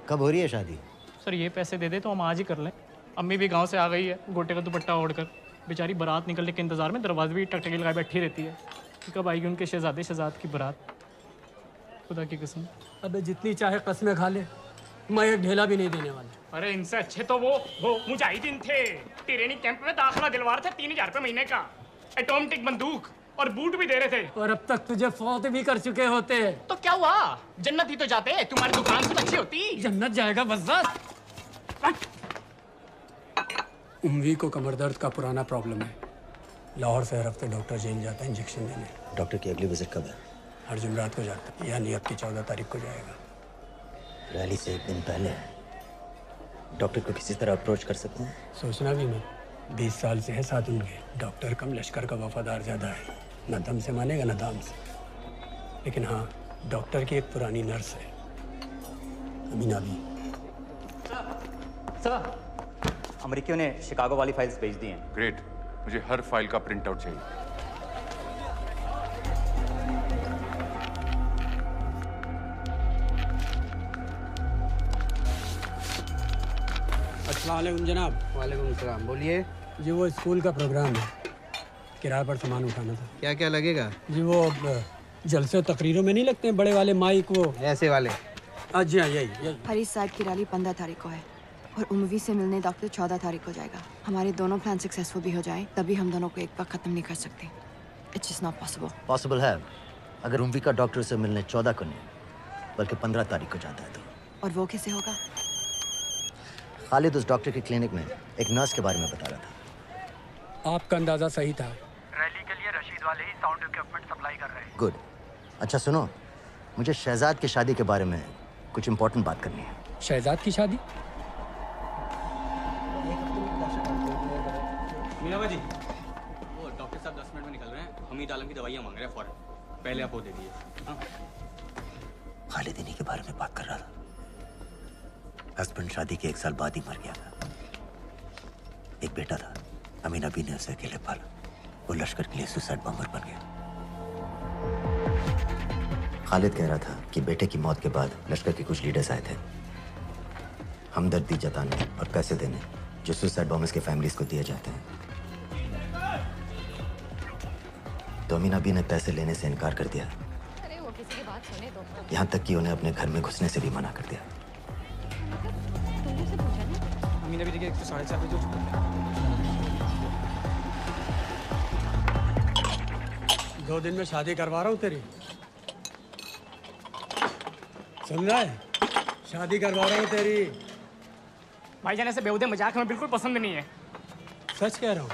कब हो रही है शादी? सर ये पैसे दे दे तो हम आज ही कर लें। अम्मी भी गाँव से आ गई है, गोटे का दुपट्टा ओढ़कर। बेचारी बारात निकलने के इंतजार में दरवाजे भी टकटकी लगाए बैठी रहती है कि कब आएगी उनके शहजाद की बारात, खुदा की कसम। अबे जितनी चाहे कस्में खा ले, मैं एक ढेला भी नहीं देने वाला। अरे इनसे अच्छे तो वो मुजाहिदीन थे, ट्रेनिंग कैंप में दाखिला दिलवा रहे थे 3000 रुपये महीने का, एटॉमिक बंदूक और बूट भी दे रहे थे। और अब तक तुझे फौत भी कर चुके होते। तो क्या हुआ, जन्नत ही तो जाते, तुम्हारी दुकान से अच्छी होती। जन्नत जाएगा बस। उम्वी को कमर दर्द का पुराना प्रॉब्लम है। लाहौर से हर हफ्ते डॉक्टर जेल जाता है इंजेक्शन देने। डॉक्टर की अगली विजिट कब है? हर जुमरात को जाता है, यानी अब की 14 तारीख को जाएगा। रैली से 1 दिन पहले डॉक्टर को किसी तरह अप्रोच कर सकते हैं? सोचना भी मत, 20 साल से है साथ उनके। डॉक्टर कम लश्कर का वफादार ज़्यादा है, न दम से मानेगा न दाम से। लेकिन हाँ, डॉक्टर की एक पुरानी नर्स है, अमीना भी। सर, अमेरिकियों ने शिकागो वाली फाइल्स भेज दी हैं। ग्रेट, मुझे हर फाइल का प्रिंट आउट चाहिए। अस्सलाम वालेकुम जनाब। वालेकुम सलाम, बोलिए। जी वो स्कूल का प्रोग्राम है, किराए पर सामान उठाना था। क्या क्या लगेगा? जी वो जलसे तकरीरों में नहीं लगते हैं बड़े वाले माइक, वो ऐसे वाले? जी हाँ, यही। हरीश साहब की रैली 15 तारीख को है और उम्वी से मिलने डॉक्टर 14 तारीख को जाएगा। हमारे दोनों प्लान सक्सेसफुल भी हो जाए तभी हम दोनों को एक बार खत्म नहीं कर सकते। It's just not possible. Possible है अगर उम्वी का डॉक्टर से मिलने 14 को नहीं बल्कि 15 तारीख को जाता है तो। और वो कैसे होगा? खालिद उस डॉक्टर की क्लिनिक में एक नर्स के बारे में बता रहा था। आपका अंदाजा सही था। रैली के लिए रशीद वाले ही साउंड इक्विपमेंट सप्लाई कर रहे हैं। गुड। अच्छा सुनो, मुझे शहजाद की शादी के बारे में कुछ इंपॉर्टेंट बात करनी है। शहजाद की शादी? मीना जी, वो डॉक्टर साहब 10 मिनट में निकल रहे हैं। हमीद आलम की दवाइयाँ मांग रहे हैं फौरन। पहले आप वो दे दीजिए। हाँ, खालिद इन्हीं के बारे में बात कर रहा था। हस्बैंड शादी के 1 साल बाद ही मर गया था। एक बेटा था, अमीना भी ने उसे अकेले पाला। वो लश्कर के लिए सुसाइड बॉम्बर बन गया। खालिद कह रहा था कि बेटे की मौत के बाद लश्कर के कुछ लीडर्स आए थे हमदर्दी जताने और पैसे देने, जो सुसाइड बॉम्बर्स के फैमिलीज को दिए जाते हैं। तो अमीना भी ने पैसे लेने से इनकार कर दिया। अरे वो किसी की बात सुने तो। यहाँ तक कि उन्हें अपने घर में घुसने से भी मना कर दिया। अमीना भी देखिए 4:30 बजे उठ चुका है। 2 दिन में शादी करवा रहा हूँ तेरी, सुन रहा है? शादी करवा रहा हूँ तेरी। भाईजान ऐसे बेहुदे मजाक हमें बिल्कुल पसंद नहीं है। सच कह रहा हूँ।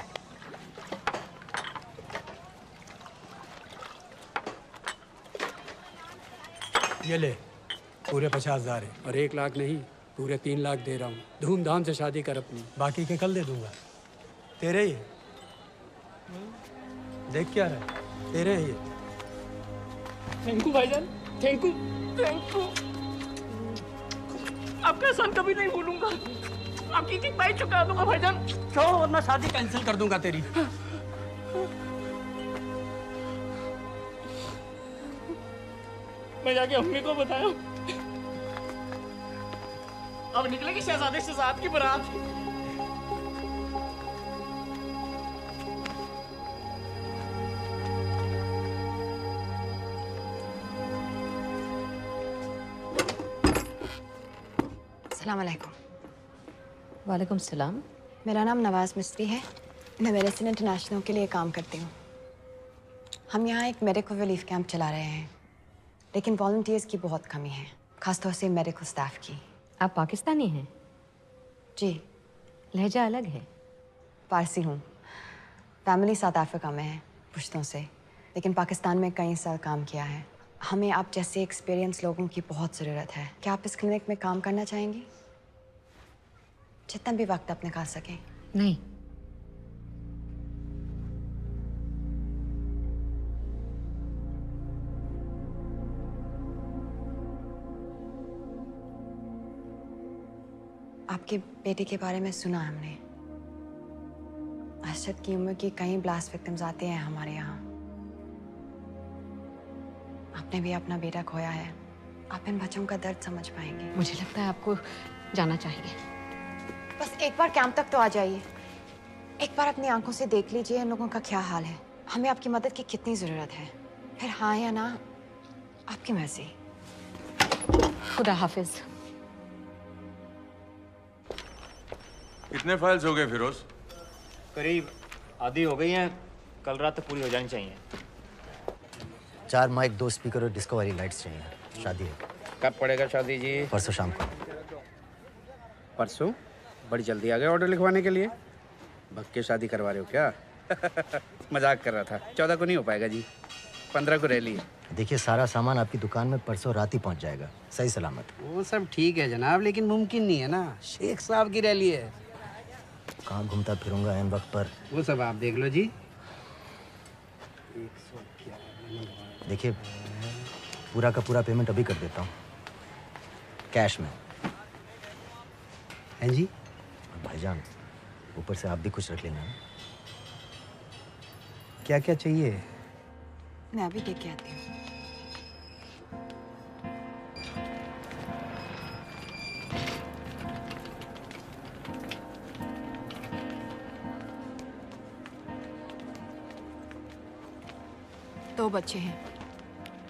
ये ले, पूरे 50,000 है और 1 लाख नहीं पूरे 3 लाख दे रहा हूँ, धूमधाम से शादी कर अपनी, बाकी के कल दे दूंगा। तेरे ही देख क्या है, तेरे ही। थैंक यू भाईजान, थैंक यू, थैंक यू। आपका एहसान कभी नहीं भूलूंगा। आपकी एक बाई चुका दूंगा भाईजान। छोड़, वरना शादी कैंसिल कर दूंगा तेरी। मैं जाके अम्मी को बताया। अब निकलेगी शहजादे शहजाद की बारात। अस्सलाम वालेकुम। वालेकुम सलाम। मेरा नाम नवाज मिस्त्री है। मैं मेडिसिन इंटरनेशनल के लिए काम करती हूँ। हम यहाँ एक मेडिकल रिलीफ कैंप चला रहे हैं, लेकिन वॉलंटियर्स की बहुत कमी है, खासतौर से मेडिकल स्टाफ की। आप पाकिस्तानी हैं? जी। लहजा अलग है। पारसी हूँ। फैमिली साउथ अफ्रीका में है, पुश्तों से, लेकिन पाकिस्तान में कई साल काम किया है। हमें आप जैसे एक्सपीरियंस लोगों की बहुत ज़रूरत है। क्या आप इस क्लिनिक में काम करना चाहेंगी? जितना भी वक्त आप निकाल सकें। नहीं। आपके बेटे के बारे में सुना हमने। अरशद की उम्र की कई ब्लास्ट विक्टिम्स आते हैं हमारे यहाँ। आपने भी अपना बेटा खोया है। आप इन बच्चों का दर्द समझ पाएंगे। मुझे लगता है आपको जाना चाहिए। बस एक बार कैंप तक तो आ जाइए। एक बार अपनी आंखों से देख लीजिए इन लोगों का क्या हाल है। हमें आपकी मदद की कितनी ज़रूरत है। फिर हाँ या ना, आपकी मर्जी। खुदा हाफिज। कितने फाइल्स हो गए फिरोज? करीब आधी हो गई हैं, कल रात तक पूरी हो जानी चाहिए। 4 माइक, 2 स्पीकर और डिस्को वाली लाइट्स चाहिए। शादी है। कब पड़ेगा शादी जी? परसों शाम को। परसों? बड़ी जल्दी आ गए ऑर्डर लिखवाने के लिए। भग के शादी करवा रहे हो क्या? मजाक कर रहा था। 14 को नहीं हो पाएगा जी, 15 को रैली है। देखिए, सारा सामान आपकी दुकान में परसों रात ही पहुंच जाएगा, सही सलामत। वो सब ठीक है जनाब, लेकिन मुमकिन नहीं है ना, शेख साहब की रैली है। कहाँ घूमता फिरूंगा इन वक्त पर? वो सब आप देख लो जी। देखिए, पूरा का पूरा पेमेंट अभी कर देता हूँ, कैश में। हैं जी? भाईजान, ऊपर से आप भी कुछ रख लेना। क्या क्या चाहिए? मैं अभी देख के आती हूँ। दो बच्चे हैं,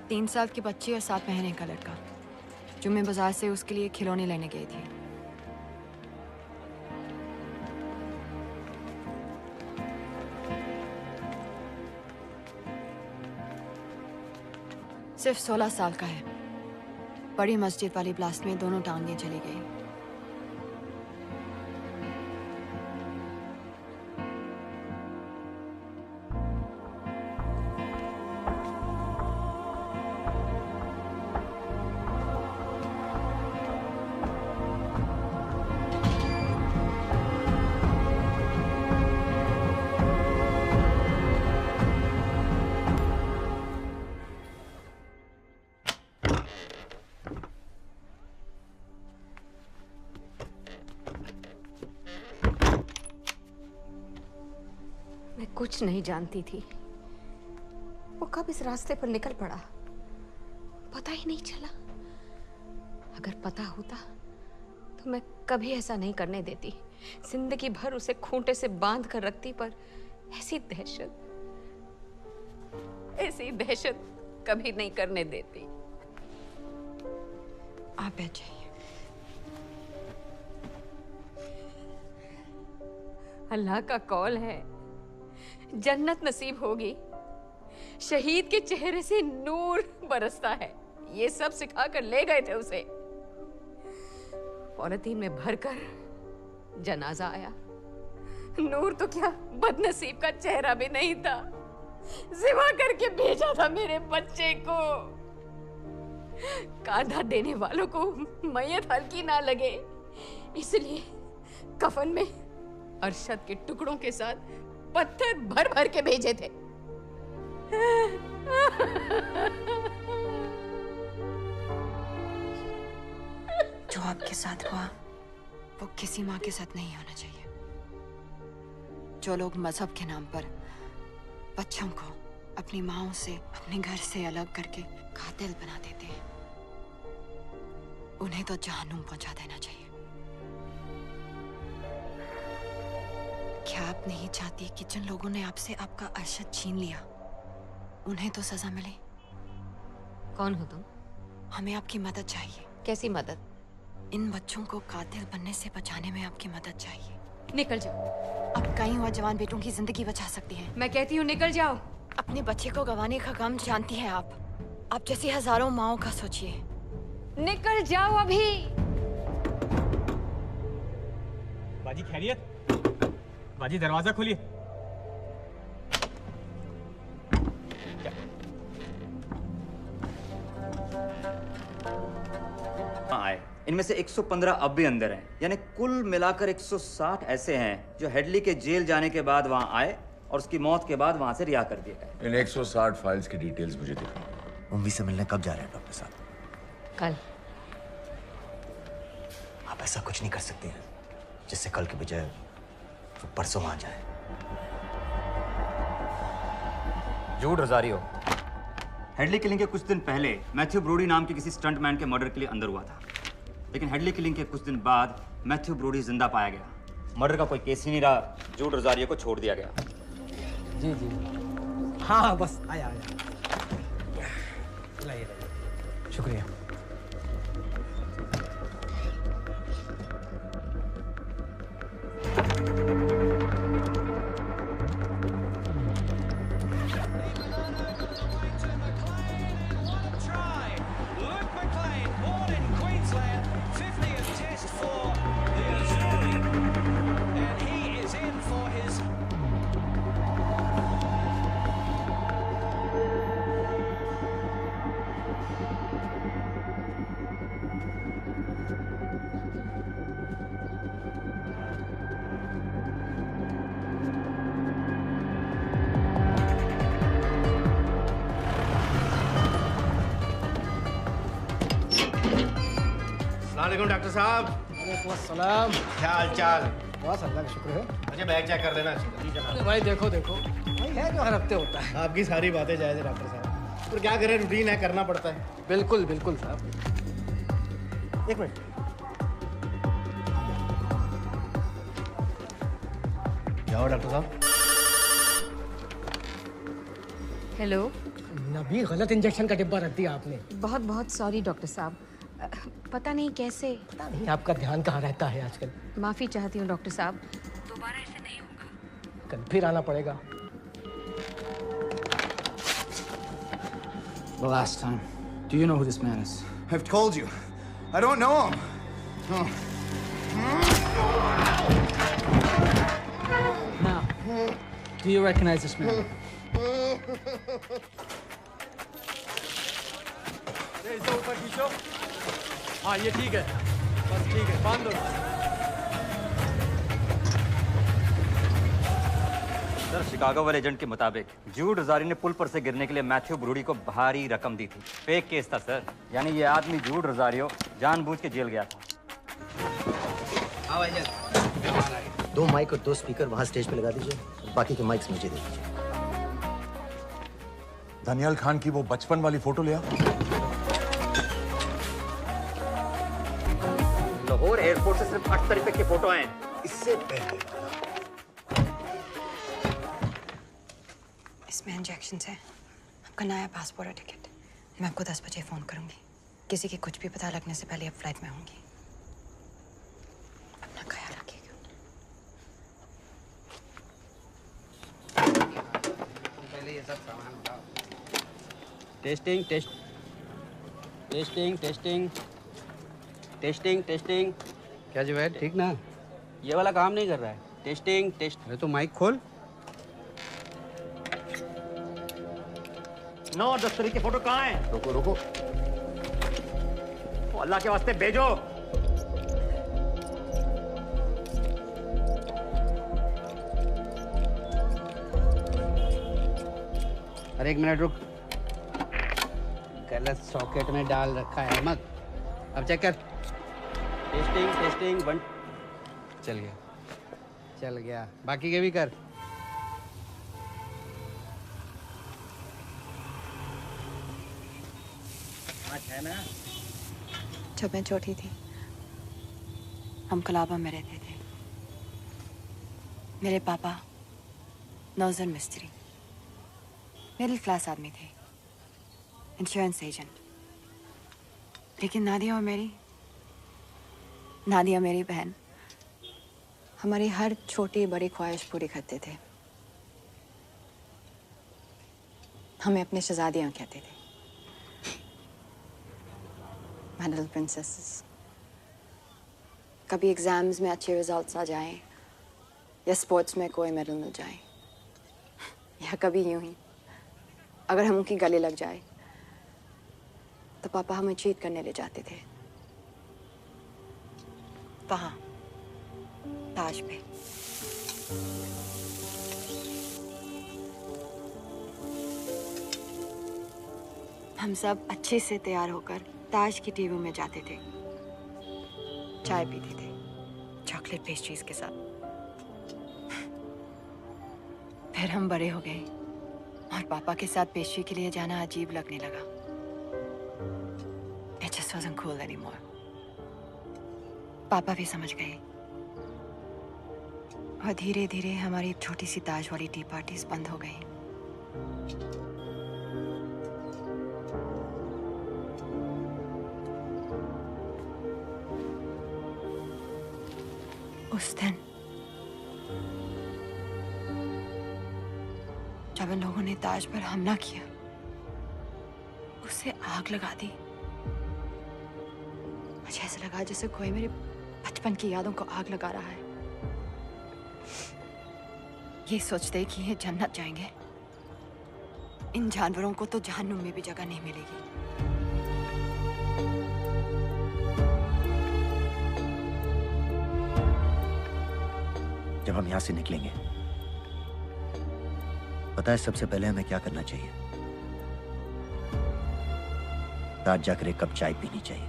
3 साल की बच्ची और 7 महीने का लड़का, जो मैं बाजार से उसके लिए खिलौने लेने गई थी। सिर्फ 16 साल का है। बड़ी मस्जिद वाली ब्लास्ट में दोनों टांगें चली गई। कुछ नहीं जानती थी, वो कब इस रास्ते पर निकल पड़ा पता ही नहीं चला। अगर पता होता तो मैं कभी ऐसा नहीं करने देती। जिंदगी भर उसे खूंटे से बांध कर रखती, पर ऐसी दहशत कभी नहीं करने देती। आप बैठ जाइए। अल्लाह का कौल है, जन्नत नसीब होगी। शहीद के चेहरे से नूर बरसता है। ये सब सिखा कर ले गए थे उसे। पॉलिथीन में भरकर जनाजा आया। नूर तो क्या, बदनसीब का चेहरा भी नहीं था। जिवा करके भेजा था मेरे बच्चे को। कांधा देने वालों को मैयत हल्की ना लगे, इसलिए कफन में अरशद के टुकड़ों के साथ पत्थर भर भर के भेजे थे। जो आपके साथ हुआ वो किसी माँ के साथ नहीं होना चाहिए। जो लोग मजहब के नाम पर बच्चों को अपनी माँओं से, अपने घर से अलग करके कातिल बना देते हैं, उन्हें तो जहन्नुम पहुंचा देना चाहिए। क्या आप नहीं चाहती कि जिन लोगों ने आपसे आपका अरशद छीन लिया उन्हें तो सजा मिले? कौन हो तुम? हमें आपकी मदद चाहिए। कैसी मदद? इन बच्चों को कातिल बनने से बचाने में आपकी मदद चाहिए। निकल जाओ। आप कई और जवान बेटों की जिंदगी बचा सकती हैं। मैं कहती हूँ निकल जाओ। अपने बच्चे को गंवाने का गम जानती हैं आप। आप जैसी हजारों माओं का सोचिए। निकल जाओ अभी। बाजी खैरियत? बाजी दरवाजा खोलिए। आए इनमें से 115 अब भी अंदर हैं, यानी कुल मिलाकर 160 ऐसे हैं जो हेडली के जेल जाने के बाद वहां आए और उसकी मौत के बाद वहां से रिहा कर दिए गए। इन 160 फाइल्स की डिटेल्स मुझे दिखाओ। उम्मी से मिलने कब जा रहे हैं डॉक्टर साहब? कल। आप ऐसा कुछ नहीं कर सकते हैं जिससे कल के बजाय वो परसों वहां जाए। जूड रोजारियो हेडली किलिंग के कुछ दिन पहले मैथ्यू ब्रोडी नाम के किसी स्टंटमैन के मर्डर के लिए अंदर हुआ था, लेकिन हेडली किलिंग के कुछ दिन बाद मैथ्यू ब्रोडी जिंदा पाया गया। मर्डर का कोई केस ही नहीं रहा, जूड रोजारियो को छोड़ दिया गया। जी जी हाँ बस आया लाइए शुक्रिया। वालेकुम डॉक्टर साहब। सलाम। क्या हाल चाल? बस अल्लाह का शुक्र है। मुझे बैग चेक कर देना अच्छी तरह। भाई देखो देखो भाई है जो हर हफ्ते होता है। आपकी सारी बातें जायज है डॉक्टर साहब, पर क्या करें, रूटीन है, करना पड़ता है। बिल्कुल बिल्कुल साहब। एक मिनट। जाओ डॉक्टर साहब। हेलो। नबी गलत इंजेक्शन का डिब्बा रख दिया आपने। बहुत बहुत सॉरी डॉक्टर साहब, पता नहीं कैसे। पता नहीं आपका ध्यान कहाँ रहता है आजकल। माफी चाहती हूँ डॉक्टर साहब। दोबारा ऐसे नहीं होगा। कल फिर आना पड़ेगा। The last time. Do you know who this man is? I've told you. I don't know him. Now, do you recognize this man? ऊपर खींचो। हाँ ये ठीक है, बस ठीक है, बांध दो। सर, शिकागो वाले एजेंट के मुताबिक जूड रोजारियो ने पुल पर से गिरने के लिए मैथ्यू ब्रूडी को भारी रकम दी थी। फेक केस था सर, यानी ये आदमी जूड रोजारियो जानबूझ के जेल गया था। दो माइक और 2 स्पीकर वहां स्टेज पे लगा दीजिए, बाकी के माइक्स मुझे दे दीजिए। दानियाल खान की वो बचपन वाली फोटो ले आओ। लाहौर एयरपोर्ट से सिर्फ 8 तारीख तक की फोटो आए। इससे पहले इसमें इंजेक्शन है, आपका नया पासपोर्ट और टिकट। मैं आपको 10 बजे फोन करूंगी। किसी के कुछ भी पता लगने से पहले आप फ्लाइट में होंगी। अपना ख्याल रखिएगा। पहले ये सब सामान उठाओ। Testing test testing testing testing testing. क्या जुबैर, ठीक ना? ये वाला काम नहीं कर रहा है। Testing test. अरे तो माइक खोल। 9 और 10 तारीख की फोटो कहाँ है? रुको रुको। तो अल्लाह के वास्ते भेजो। अरे 1 मिनट रुक, गलत सॉकेट में डाल रखा है अहमद। अब चेक कर। टेस्टिंग 1 चल गया, बाकी के भी कर। है ना? जब मैं छोटी थी हम कलाबा में रहते थे। मेरे पापा नौजर मिस्त्री, मिडिल क्लास आदमी थे, इंश्योरेंस एजेंट। लेकिन नादिया मेरी बहन हमारी हर छोटी बड़ी ख्वाहिश पूरी करते थे। हमें अपने शहजादियाँ कहते थे, My little princesses। कभी एग्जाम्स में अच्छे रिजल्ट्स आ जाएं या स्पोर्ट्स में कोई मेडल मिल जाए, या कभी यूं ही अगर हम उनकी गले लग जाए तो पापा हमें चीट करने ले जाते थे वहाँ ताज पे। हम सब अच्छे से तैयार होकर ताज की टीवी में जाते थे, चाय पीते थे चॉकलेट पेस्ट्रीज के साथ। फिर हम बड़े हो गए और पापा के साथ पेस्ट्री के लिए जाना अजीब लगने लगा। It just wasn't cool anymore। पापा भी समझ गए और धीरे धीरे हमारी छोटी सी ताज वाली टी पार्टीज बंद हो गई। उस दिन जब इन लोगों ने ताज पर हमला किया, उसे आग लगा दी। मुझे ऐसा लगा जैसे कोई मेरे बचपन की यादों को आग लगा रहा है। ये सोचते कि ये जन्नत जाएंगे, इन जानवरों को तो जहन्नुम में भी जगह नहीं मिलेगी। जब हम यहां से निकलेंगे, पता है सबसे पहले हमें क्या करना चाहिए? रात जाकर एक कप चाय पीनी चाहिए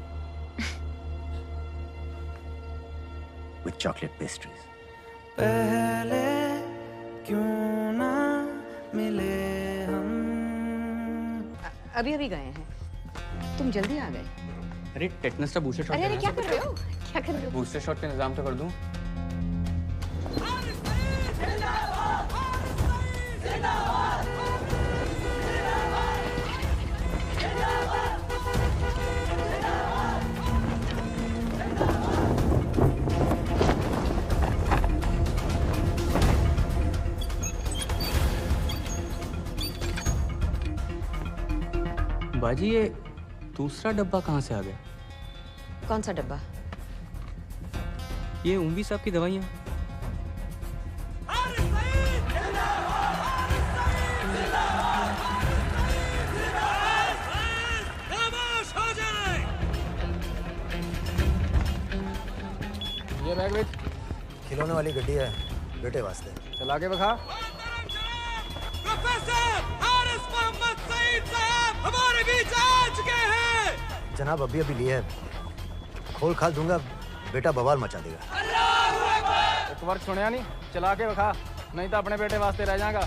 विथ चॉकलेट पेस्ट्रीज। पहले क्यों ना मिले हम। अभी गए हैं, तुम जल्दी आ गए। अरे टेटनस का बूस्टर शॉट। अरे क्या कर रहे हो? क्या कर रहे हो? बूस्टर शॉट का इंतजाम तो कर दूं। बाजी ये दूसरा डब्बा कहाँ से आ गया? कौन सा डब्बा? ये उम्वी साहब की दवाइयाँ। ये बैग विच खिलौने वाली गड्डी है बेटे वास्ते। चला के बखा। हमारे बीच आ चुके हैं। जनाब अभी लिए है, खोल खाल दूंगा बेटा बवाल मचा देगा। एक बार सुनिया नहीं, चला के बखा, नहीं तो अपने बेटे वास्ते रह जाएगा।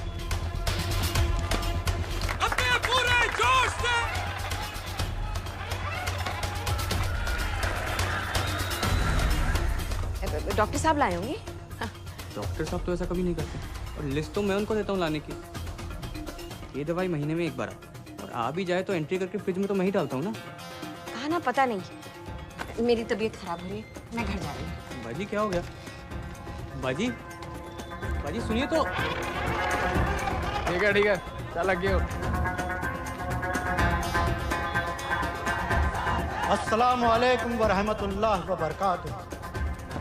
अपने पूरे जोश से। डॉक्टर साहब लाए होंगे। डॉक्टर साहब तो ऐसा कभी नहीं करते, और लिस्ट तो मैं उनको देता हूँ लाने की। ये दवाई महीने में एक बार आती, और आ भी जाए तो एंट्री करके फ्रिज में तो मैं ही डालता हूँ ना। कहा ना पता नहीं, मेरी तबीयत खराब हो रही है, मैं घर जा रही हूँ। बाजी क्या हो गया? बाजी बाजी सुनिए तो। ठीक है चल लग गयो। अस्सलाम वालेकुम व रहमतुल्लाह व बरकातुहू।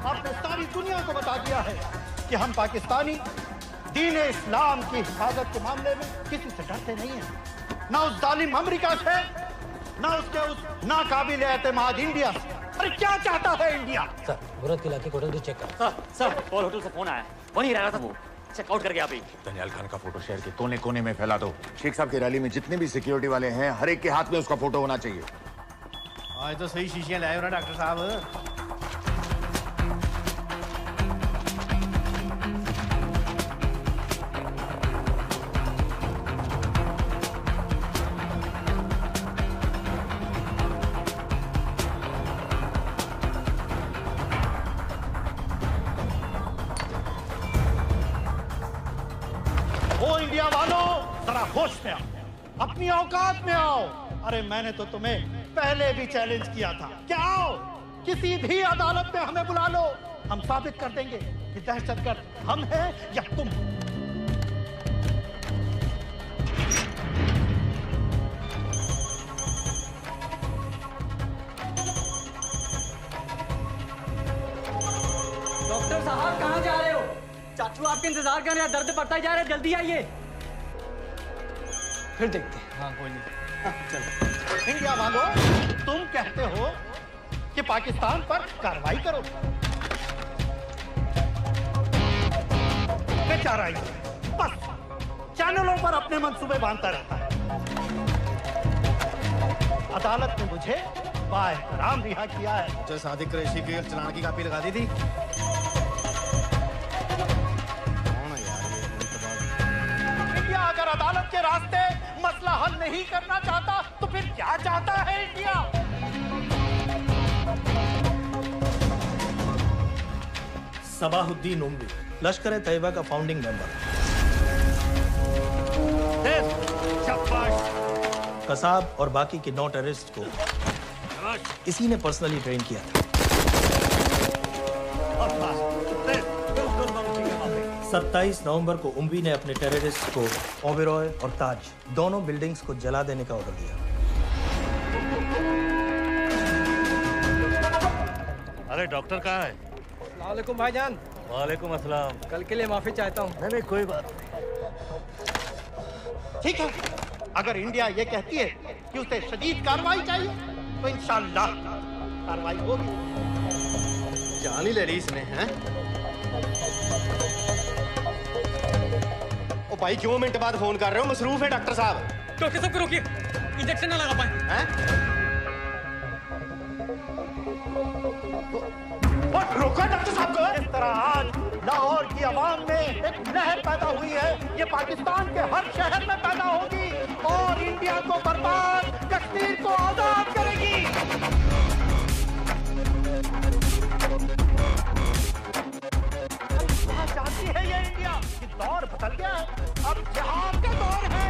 आपने सारी दुनिया को बता दिया है कि हम पाकिस्तानी दीन इस्लाम की हिफाजत के मामले में किसी से डरते नहीं हैं, ना उस जालिम अमेरिका से, ना उसके उस नाकाबिल एतमाद इंडिया से। अरे क्या चाहता है इंडिया? सर, मुराद के इलाके को होटल चेक कर। सर पॉल होटल से फोन आया, वहीं रह रहा था वो। चेकआउट कर गया अभी। दनियाल खान का फोटो शहर के कोने कोने में फैला दो। शेख साहब की रैली में जितने भी सिक्योरिटी वाले हैं, हर एक के हाथ में उसका फोटो होना चाहिए। आज तो सही शीशियां लाए हो ना डॉक्टर साहब। इंडिया वालों, जरा होश में आओ, अपनी औकात में आओ। अरे मैंने तो तुम्हें पहले भी चैलेंज किया था। क्या आओ, किसी भी अदालत में हमें बुला लो, हम साबित कर देंगे कि दहशतगर्द हम हैं या तुम। डॉक्टर साहब कहाँ जा रहे हो? चाचू आपके इंतजार कर रहे हैं, दर्द पड़ता ही जा रहा है, जल्दी आइए। फिर देखते हैं। हाँ कोई नहीं, चलो। इंडिया वालों, तुम कहते हो कि पाकिस्तान पर कार्रवाई करो, बेचारा ही बस चैनलों पर अपने मंसूबे बांधता रहता है। अदालत ने मुझे बाएहतराम रिहा किया है। जो सादिक कुरैशी की चलान की कापी लगा दी थी। इंडिया अगर अदालत के रास्ते मसला हल नहीं करना चाहता तो फिर क्या चाहता है इंडिया? सबाहुद्दीन उम्वी, लश्कर तैयबा का फाउंडिंग मेंबर। कसाब और बाकी के 9 टेररिस्ट को इसी ने पर्सनली ट्रेन किया था। 27 नवंबर को उम्वी ने अपने टेररिस्ट को ओबेरॉय और ताज दोनों बिल्डिंग्स को जला देने का ऑर्डर दिया। अरे डॉक्टर कहाँ है? वालेकुम भाईजान। वालेकुम अस्सलाम। कल के लिए माफी चाहता हूँ। नहीं कोई बात ठीक है, अगर इंडिया ये कहती है कि उसे शदीद कार्रवाई चाहिए तो इंशाअल्लाह कार्रवाई होगी। जान ही ले ली इसने, हैं? ओ भाई क्यों मिनट बाद फोन कर रहे हो? मसरूफ है डॉक्टर साहब। डॉक्टर साहब को रोकिए, इंजेक्शन ना लगा पाए। हैं? रोका डॉक्टर साहब को। इस तरह आज लाहौर की आवाम में एक लहर पैदा हुई है, ये पाकिस्तान के हर शहर में पैदा होगी और इंडिया को बर्बाद, कश्मीर को आजाद करेगी। चाहती है ये इंडिया कि दौर बदल गया है, अब जिहाद का दौर है।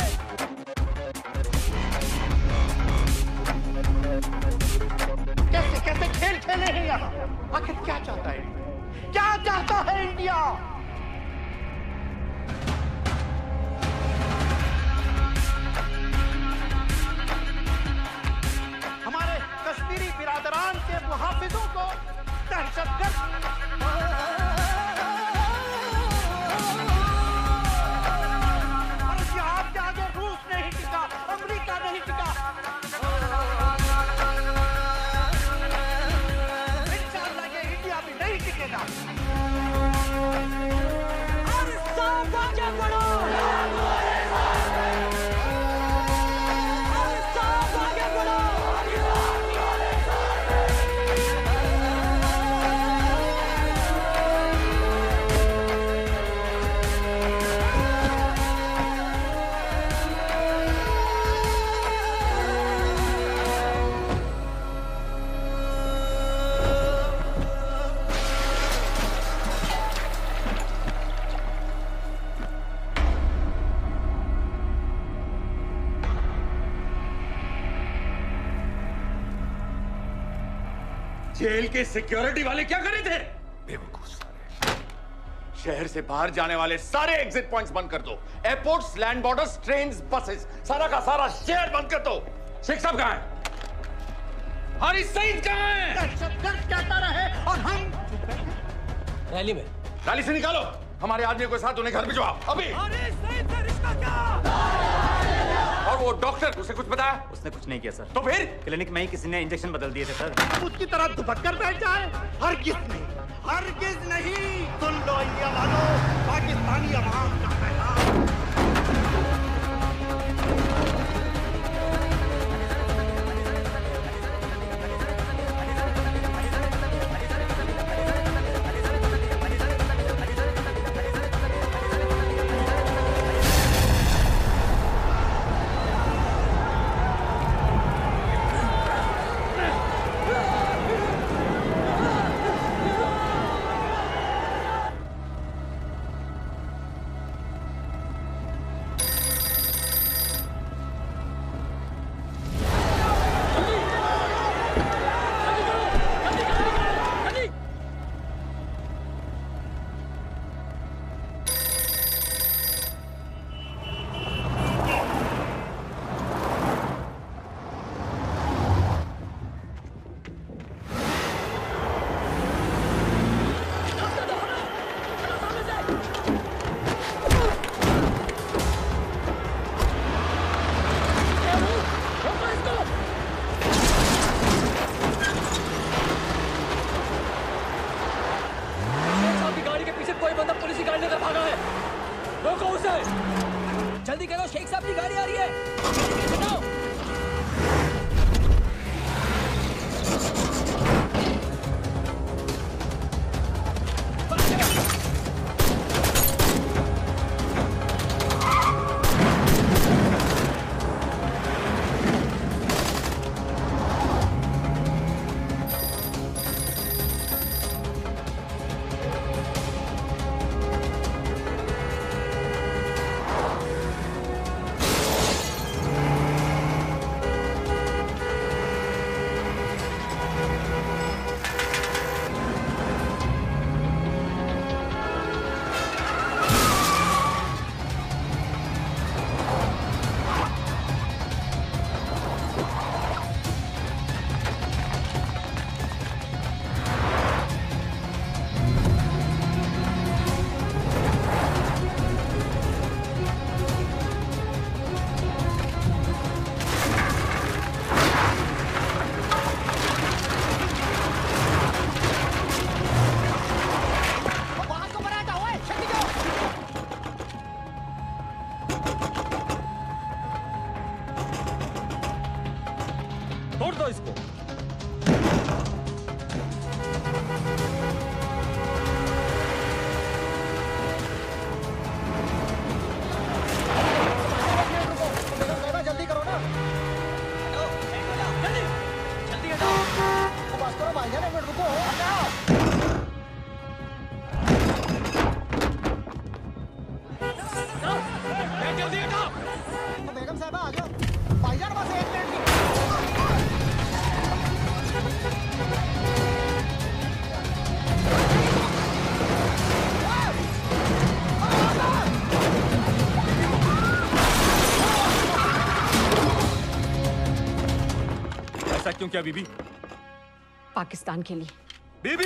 कैसे कैसे खेल खेले हैं यहाँ? आखिर क्या चाहता है इंडिया? क्या चाहता है इंडिया? हमारे कश्मीरी बिरादरान के मुहाफिजों को दहशतगर्द और जिहाद के आगे रूस नहीं टिका, अमेरिका नहीं टिका। इंशाअल्लाह ये इंडिया भी नहीं टिकेगा। जेल के सिक्योरिटी वाले क्या करे थे? बेवकूफ सारे। शहर से बाहर जाने वाले सारे एग्जिट पॉइंट्स बंद कर दो। Airports, land borders, trains, buses, सारा का सारा शहर बंद कर दो। शेख साहब कहाँ हैं? हारिस सईद कहाँ हैं? दहशतगर्द कहता रहे और हम रैली में। रैली से निकालो हमारे आदमियों के साथ, उन्हें घर भिजवाओ अभी। हारिस सईद से रिश्ता क्या? और वो डॉक्टर, उसे कुछ बताया? उसने कुछ नहीं किया सर। तो फिर क्लिनिक में ही किसी ने इंजेक्शन बदल दिए थे सर। हम उसकी तरह दुबक कर बैठ जाए? हरगिज़ नहीं, हरगिज नहीं। सुन लो इंडिया वालों, पाकिस्तानी अवाम का पैगाम। जल्दी करो, शेख साहब की गाड़ी आ रही है। तोड़ दो इसको। जल्दी करो ना। जल्दी जल्दी हटाओ। बस करो भाईजान, एक मिनट रुको। जल्दी हटाओ। बेगम साहब आ जाओ। भाईजान बस एक मिनट की। ऐसा क्यों किया बीबी? पाकिस्तान के लिए। बीबी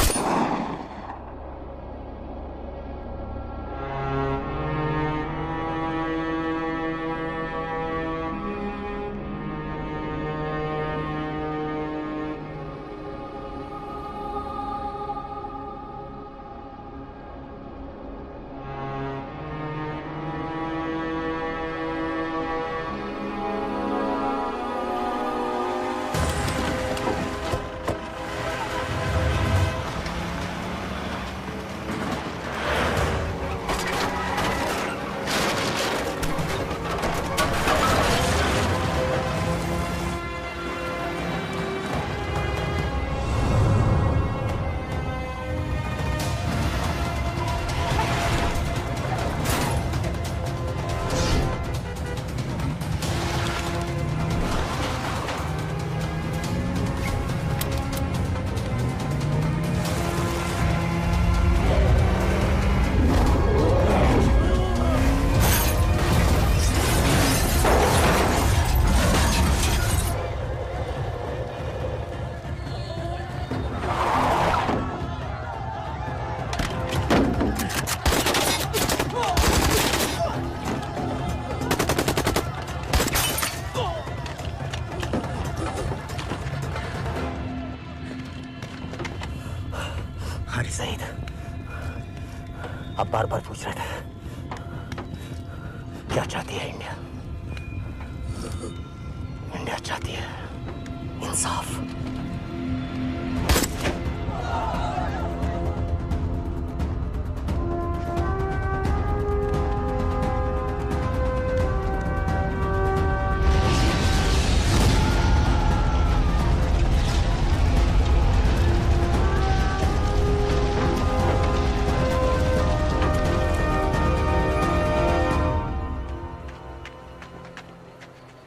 हारिस सईद, आप बार बार पूछ रहे थे क्या चाहती है इंडिया? इंडिया चाहती है इंसाफ।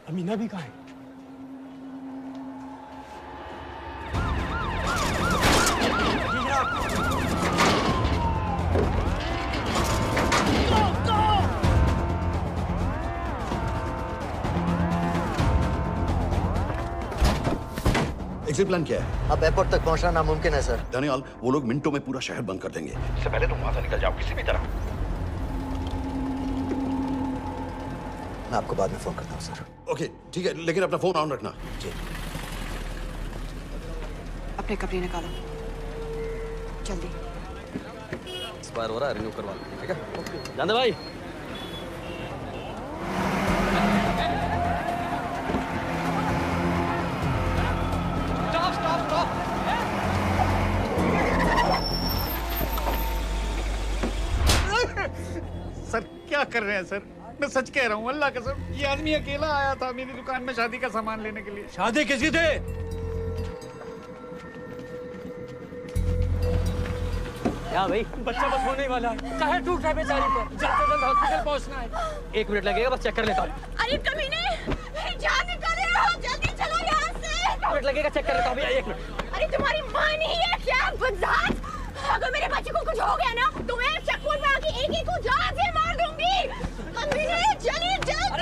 अमीना भी कहाँ है? एग्जिट प्लान क्या है? अब एयरपोर्ट तक पहुंचना नामुमकिन है सर। दानियाल, वो लोग मिनटों में पूरा शहर बंद कर देंगे। इससे पहले तुम वहां से निकल जाओ किसी भी तरह। मैं आपको बाद में फोन करता हूँ सर। ओके ठीक है, लेकिन अपना फोन ऑन रखना। जी। अपने कपड़े निकालो जल्दी। एक्सपायर हो रहा है, रिन्यू करवा लो, ठीक है? जानदे भाई। सर क्या कर रहे हैं सर? मैं सच कह रहा हूँ, अल्लाह कसम, ये आदमी अकेला आया था मेरी दुकान में शादी का सामान लेने के लिए। शादी किसकी थी? क्या भाई, बच्चा बस होने वाला है। काहे टूट रहा है बेचारी पर? जल्द से जल्द हॉस्पिटल पहुंचना है। 1 मिनट लगेगा, बस चेक कर लेता हूँ। अरे कमीने, जान निकाल रहे हो, जल्दी चलो यहाँ से। 1 मिनट लगेगा, चेक कर लेता हूँ भैया, 1 मिनट। अरे तुम्हारी माँ नहीं है क्या बदजात? अगर मेरे बच्चे को कुछ हो गया ना तो मैं चक्कू में आके एक को जान से मार दूंगी। कमीने चलिए जल्द।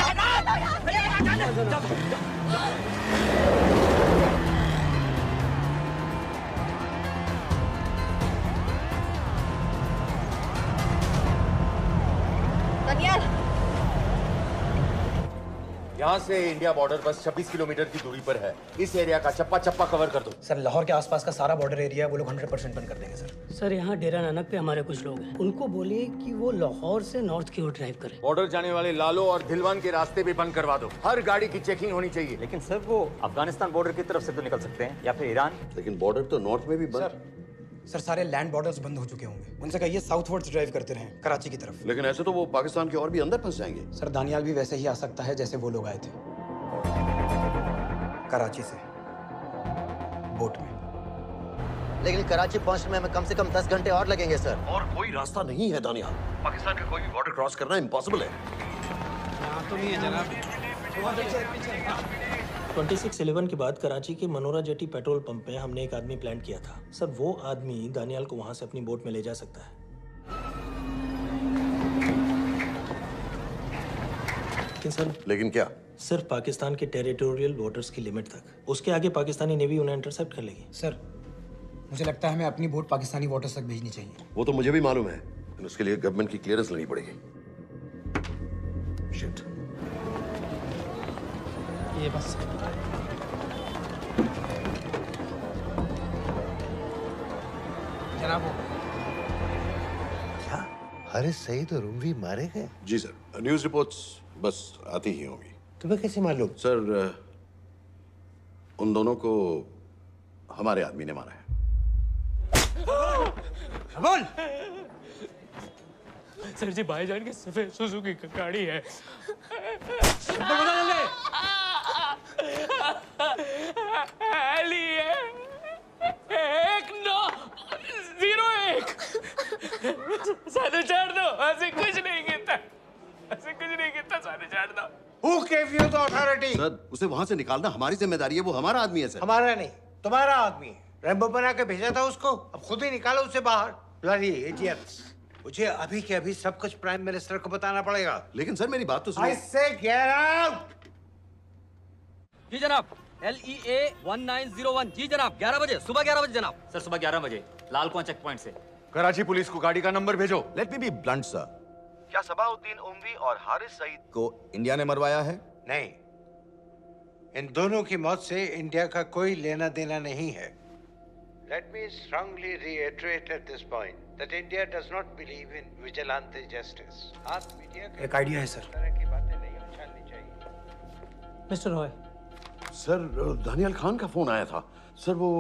दानियाल, यहाँ से इंडिया बॉर्डर बस 26 किलोमीटर की दूरी पर है। इस एरिया का चप्पा चप्पा कवर कर दो। सर लाहौर के आसपास का सारा बॉर्डर एरिया वो लोग 100% बंद कर देंगे सर। सर यहाँ डेरा नानक पे हमारे कुछ लोग हैं, उनको बोलिए कि वो लाहौर से नॉर्थ की ओर ड्राइव करें। बॉर्डर जाने वाले लालो और धिलवान के रास्ते भी बंद करवा दो। हर गाड़ी की चेकिंग होनी चाहिए। लेकिन सर वो अफगानिस्तान बॉर्डर की तरफ से तो निकल सकते हैं, या फिर ईरान। लेकिन बॉर्डर तो नॉर्थ में भी बंद। सर सारे लैंड बॉर्डर्स बंद हो चुके होंगे, उनसे कहिए साउथवर्ड्स ड्राइव करते रहें कराची की तरफ। लेकिन ऐसे तो वो पाकिस्तान के और भी अंदर फंस जाएंगे। सर दानियाल भी वैसे ही आ सकता है जैसे वो लोग आए थे, कराची से बोट में। लेकिन कराची पहुंचने में हमें कम से कम 10 घंटे और लगेंगे सर। और कोई रास्ता नहीं है दानियाल, पाकिस्तान का कोई भी बॉर्डर क्रॉस करना इम्पॉसिबल है। यहाँ तो नहीं है जनाब। 26/11 के बाद कराची के मनोरा जेटी पेट्रोल पंप में हमने एक आदमी प्लान किया था सर। वो आदमी दानियाल को वहां से अपनी बोट में ले जा सकता है। लेकिन क्या? सिर्फ पाकिस्तान के टेरिटोरियल वाटर्स की लिमिट तक। उसके आगे पाकिस्तानी नेवी उन्हें इंटरसेप्ट कर लेगी। सर मुझे लगता है हमें अपनी बोट पाकिस्तानी वाटर्स तक भेजनी चाहिए। वो तो मुझे भी मालूम है, लेकिन उसके लिए गवर्नमेंट की क्लियरेंस लेनी पड़ेगी। शिट। ये बस जनाब। क्या हारिस सईद और उमरी मारे गए? जी सर, न्यूज़ रिपोर्ट्स बस आती ही होंगी। तुम्हें कैसे मालूम? सर उन दोनों को हमारे आदमी ने मारा है। बोल। सर जी भाईजान की सफेद सुजुकी की गाड़ी है। साढ़े चार दो, ऐसे कुछ नहीं कहता, ऐसे कुछ नहीं कहता, साढ़े चार दो। Who gave you the authority? Sir उसे वहां से निकालना हमारी जिम्मेदारी है, वो हमारा आदमी है सर। हमारा नहीं, तुम्हारा आदमी है। रेम्बो बना के भेजा था उसको, अब खुद ही निकालो उसे बाहर। Bloody idiots! मुझे अभी के अभी सब कुछ प्राइम मिनिस्टर को बताना पड़ेगा। लेकिन सर मेरी बात तो सुनो। I say get out! जी जनाब। LEA 1901। जी जनाब, 11 बजे, सुबह 11 बजे जनाब। सर सुबह 11 बजे लाल कुआं चेक पॉइंट से। कराची पुलिस को गाड़ी का नंबर भेजो। Let me be blunt sir, क्या सबाउद्दीन उमवी और हारिस सईद को इंडिया ने मरवाया है? नहीं, इन दोनों की मौत से इंडिया का कोई लेना देना नहीं है। Let me strongly reiterate at this point that India does not believe in vigilante justice. आप मीडिया के एक आइडिया है सर। तरह की बातें नहीं उछालनी चाहिए। मिस्टर रॉय। सर दानियल खान का फोन आया था। सर वो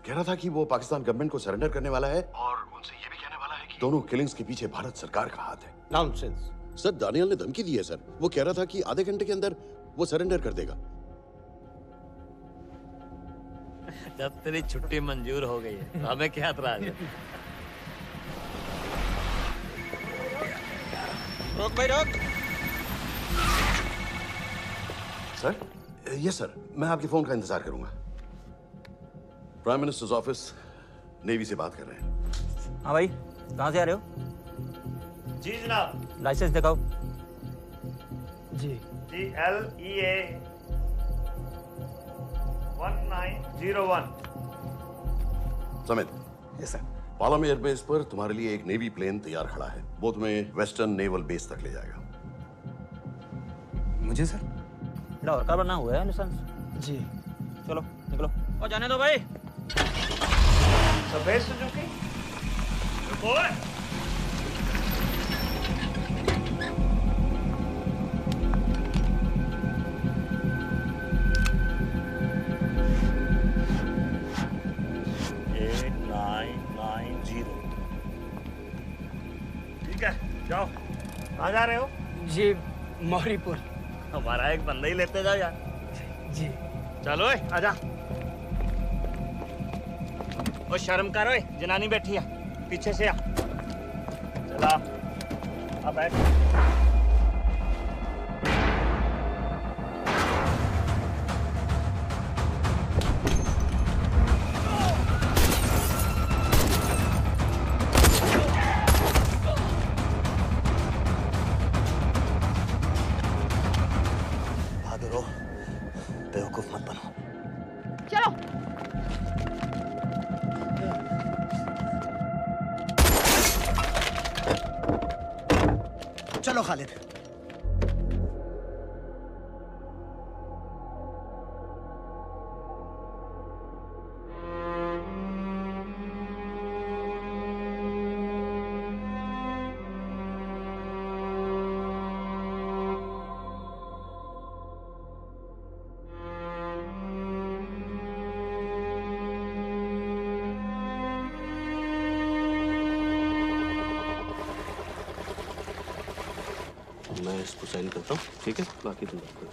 कह रहा था कि वो पाकिस्तान गवर्नमेंट को सरेंडर करने वाला है और उनसे ये भी कहने वाला है कि दोनों किलिंग्स के पीछे भारत सरकार का हाथ है। नॉनसेंस। सर दानियल ने धमकी दी है सर। वो कह रहा था कि आधे घंटे के अंदर वो सरेंडर कर देगा। जब तेरी छुट्टी मंजूर हो गई है तो हमें क्या एतराज है? रोक भाई रोक। सर यस सर, मैं आपके फोन का इंतजार करूंगा। प्राइम मिनिस्टर्स ऑफिस नेवी से बात कर रहे हैं। हाँ भाई, कहाँ से आ रहे हो? जी जनाब। लाइसेंस दिखाओ। जी LEA 1901। Samit. Yes sir. Palam airbase पर तुम्हारे लिए एक नेवी प्लेन तैयार खड़ा है। वो तुम्हें वेस्टर्न नेवल बेस तक ले जाएगा। मुझे सर? लाहौर का बना हुआ है लाइसेंस। जी चलो निकलो। और जाने दो भाई। सफेद सुजुकी। ओए जाओ। कहाँ जा रहे हो? जी मौरीपुर। हमारा एक बंदा ही लेते जाओ यार। जी चलो आजा। ओ शर्म कर ओए, जनानी बैठी है पीछे से आ। चला अब बैठ। बेवकूफ मत बनो। चलो। चलो खालिद। मैं इसको साइन करता हूँ, ठीक है? बाकी तुम बात करो।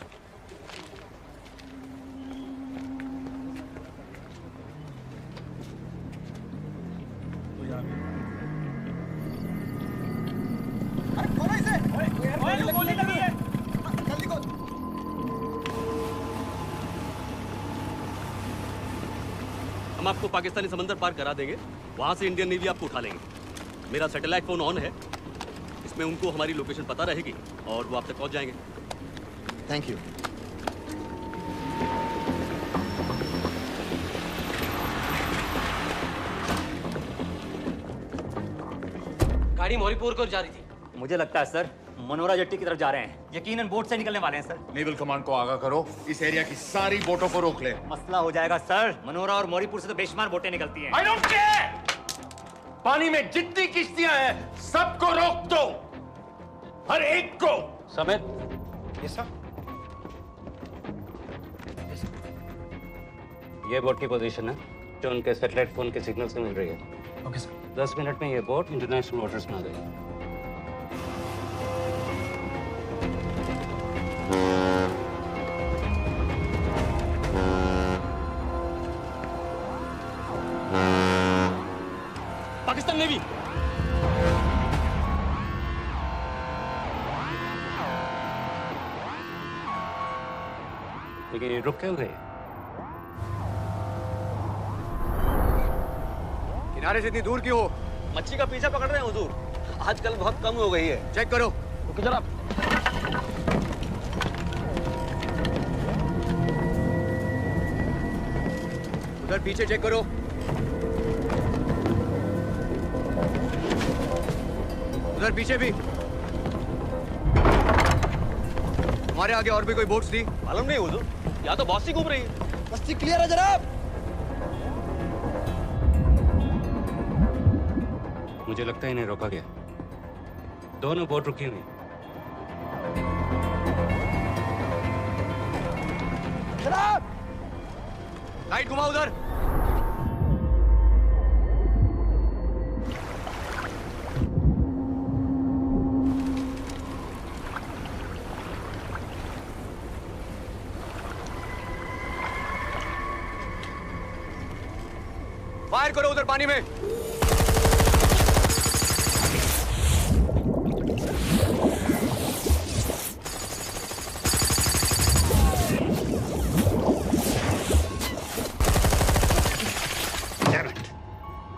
हम आपको पाकिस्तानी समंदर पार करा देंगे, वहां से इंडियन नेवी आपको उठा लेंगे। मेरा सैटेलाइट फोन ऑन है, इसमें उनको हमारी लोकेशन पता रहेगी और वो आप तक पहुंच जाएंगे। Thank you. गाड़ी मौरीपुर को जा रही थी। मुझे लगता है सर मनोरा जेट्टी की तरफ जा रहे हैं। यकीनन बोट से निकलने वाले हैं सर। नेवल कमांड को आगाह करो, इस एरिया की सारी बोटों को रोक ले। मसला हो जाएगा सर। मनोरा और मौरीपुर से तो बेशुमार बोटें निकलती हैं। I don't care! पानी में जितनी किश्तियां हैं सबको रोक दो, हर एक को। समित। Yes sir. ये बोट की पोजीशन है जो उनके सैटेलाइट फोन के सिग्नल से मिल रही है। Okay sir. 10 मिनट में ये बोट इंटरनेशनल वाटर्स में आ जाएगी। पाकिस्तान नेवी। लेकिन ये रुक क्यों गए? किनारे से इतनी दूर क्यों हो? मच्छी का पीछा पकड़ रहे हैं हुजूर। आजकल बहुत कम हो गई है। चेक करो। ओके जनाब। उधर पीछे चेक करो। उधर पीछे भी। हमारे आगे और भी कोई बोट्स थी? मालूम नहीं हुजूर, यहाँ तो बहुत सी घूम रही है। बस्ती क्लियर है जनाब। मुझे लगता है इन्हें रोका गया। दोनों बोट रुकी हुई। लाइट घुमाओ उधर। फायर करो उधर पानी में।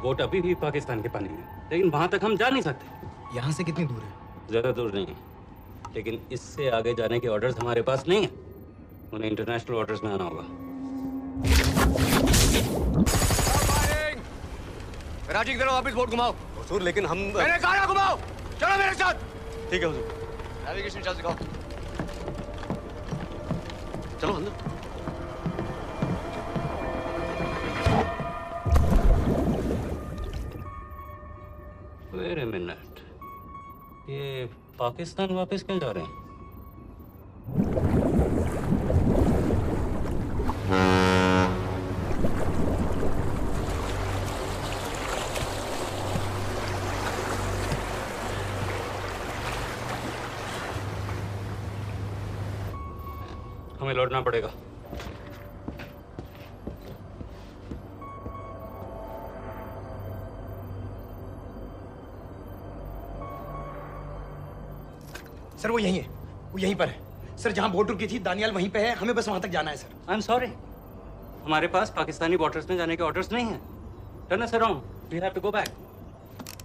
बोट अभी भी पाकिस्तान के पानी में, लेकिन वहां तक हम जा नहीं सकते। यहाँ से कितनी दूर है? ज्यादा दूर नहीं है, लेकिन इससे आगे जाने के ऑर्डर्स हमारे पास नहीं है। उन्हें इंटरनेशनल वाटर्स में आना होगा। राजी की तरफ वापस बोट घुमाओ। हुजूर लेकिन हम मैंने कहा ना घुमाओ। चलो मेरे साथ। ठीक है हुजूर। नेविगेशन चार्ज दिखाओ। चलो अंदर। वेट अ मिनट, ये पाकिस्तान वापस क्यों जा रहे हैं? हमें लौटना पड़ेगा। सर वो यहीं है, वो यहीं पर है। सर जहां बोट रुकी थी दानियाल वहीं पे है, हमें बस वहां तक जाना है सर। आई एम सॉरी, हमारे पास पाकिस्तानी बॉर्डर्स में जाने के ऑर्डर्स नहीं हैं। Turn us around, we have to go back.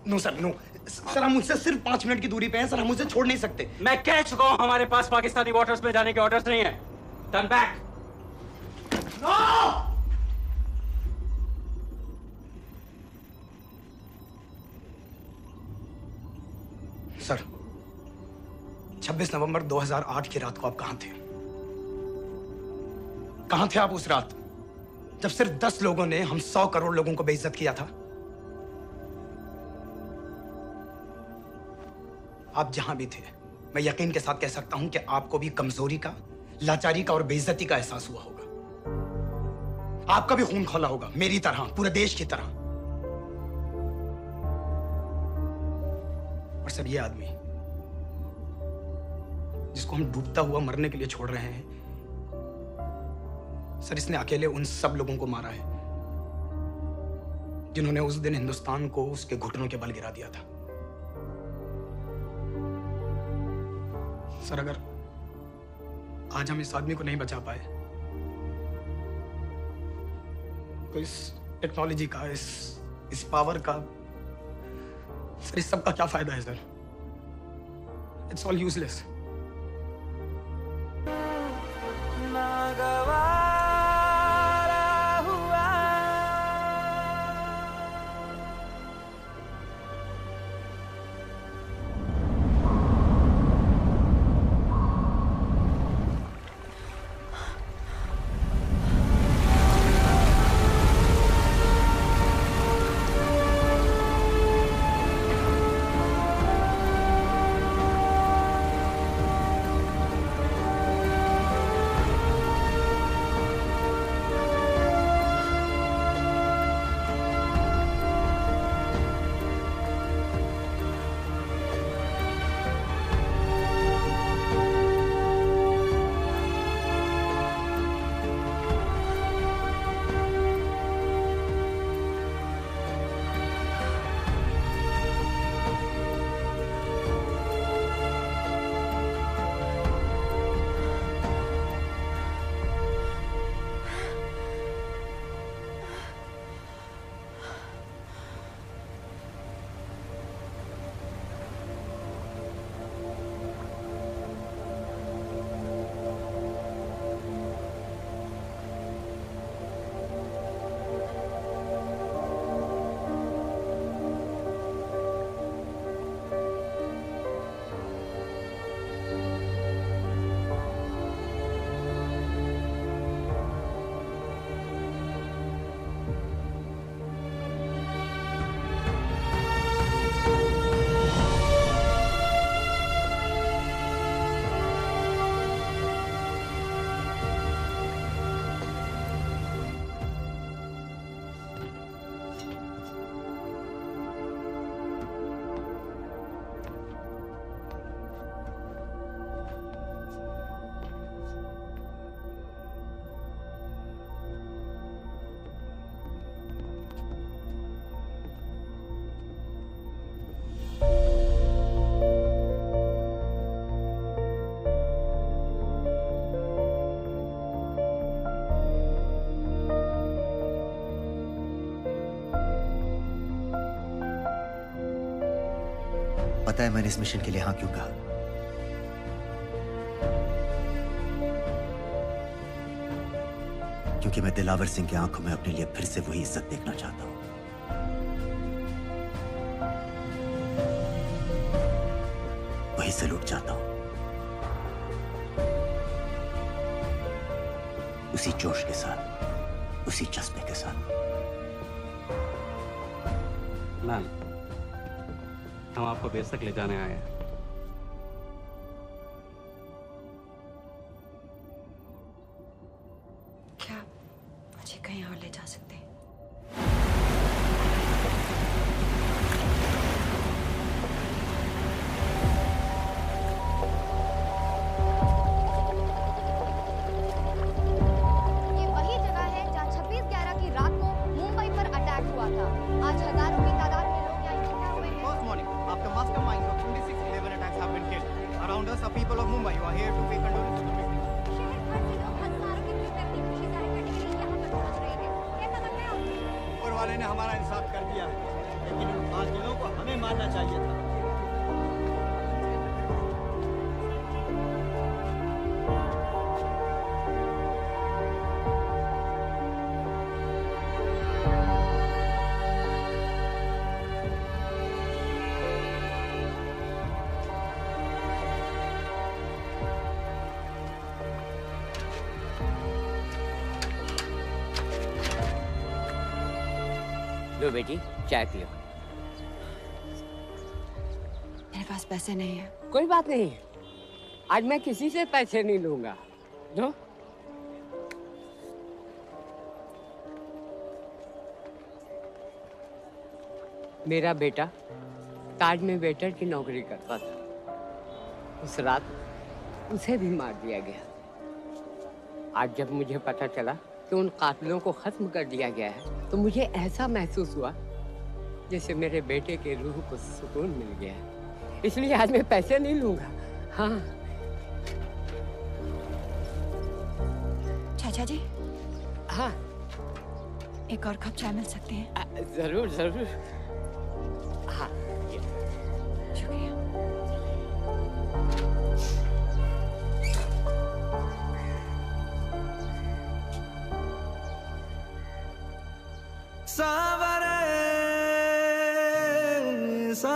No sir no, sir हम मुझसे सिर्फ 5 मिनट की दूरी पे हैं सर, हम उसे छोड़ नहीं सकते। मैं कह चुका हूं हमारे पास पाकिस्तानी बॉर्डर्स में जाने के ऑर्डर्स नहीं है। Turn back. नो! सर 26 नवंबर 2008 की रात को आप कहां थे? कहां थे आप उस रात जब सिर्फ 10 लोगों ने हम 100 करोड़ लोगों को बेइज्जत किया था? आप जहां भी थे, मैं यकीन के साथ कह सकता हूं कि आपको भी कमजोरी का, लाचारी का और बेइज्जती का एहसास हुआ होगा। आपका भी खून खौला होगा, मेरी तरह, पूरे देश की तरह। और सब ये आदमी जिसको हम डूबता हुआ मरने के लिए छोड़ रहे हैं, सर इसने अकेले उन सब लोगों को मारा है जिन्होंने उस दिन हिंदुस्तान को उसके घुटनों के बल गिरा दिया था। सर अगर आज हम इस आदमी को नहीं बचा पाए तो इस टेक्नोलॉजी का, इस पावर का, सर इस सब का क्या फायदा है सर? It's all useless. पता है मैंने इस मिशन के लिए हाँ क्यों कहा? क्योंकि मैं दिलावर सिंह की आंखों में अपने लिए फिर से वही इज्जत देखना चाहता हूं, वही सैल्यूट चाहता हूं, उसी जोश के साथ, उसी जज्बे के साथ। मैम, हम आपको बेस तक ले जाने आए हैं। क्या मुझे कहीं और ले जा सकते हैं? ये वही जगह है जहाँ 26/11 की रात को मुंबई पर अटैक हुआ था। आज हजारों की तादाद में लोग यहाँ इकट्ठा हुए हैं। First morning, after masterminds of 26/11 attacks have been killed, around us are people of Mumbai who are here to pay condolence to the victims. शहर भर से लोग हजारों की भीड़ में अपनी खुशी जाहिर करने के लिए यहाँ पर पहुँच रहे थे। कैसा लग रहा है? ऊपर वाले ने हमारा इंसाफ कर दिया है, लेकिन उन कातिलों को हमें मारना चाहिए था। लो बेटी, चाय पियो। मेरे पास पैसे नहीं है। कोई बात नहीं, आज मैं किसी से पैसे नहीं लूंगा। लो। मेरा बेटा ताज में वेटर की नौकरी करता था। उस रात उसे भी मार दिया गया। आज जब मुझे पता चला कि उन कातिलों को खत्म कर दिया गया है, तो मुझे ऐसा महसूस हुआ जैसे मेरे बेटे के रूह को सुकून मिल गया है। इसलिए आज मैं पैसे नहीं लूंगा। हाँ। चाचा जी। हाँ। एक और कप चाय मिल सकती है? जरूर जरूर। हाँ। शुक्रिया। सावरे सा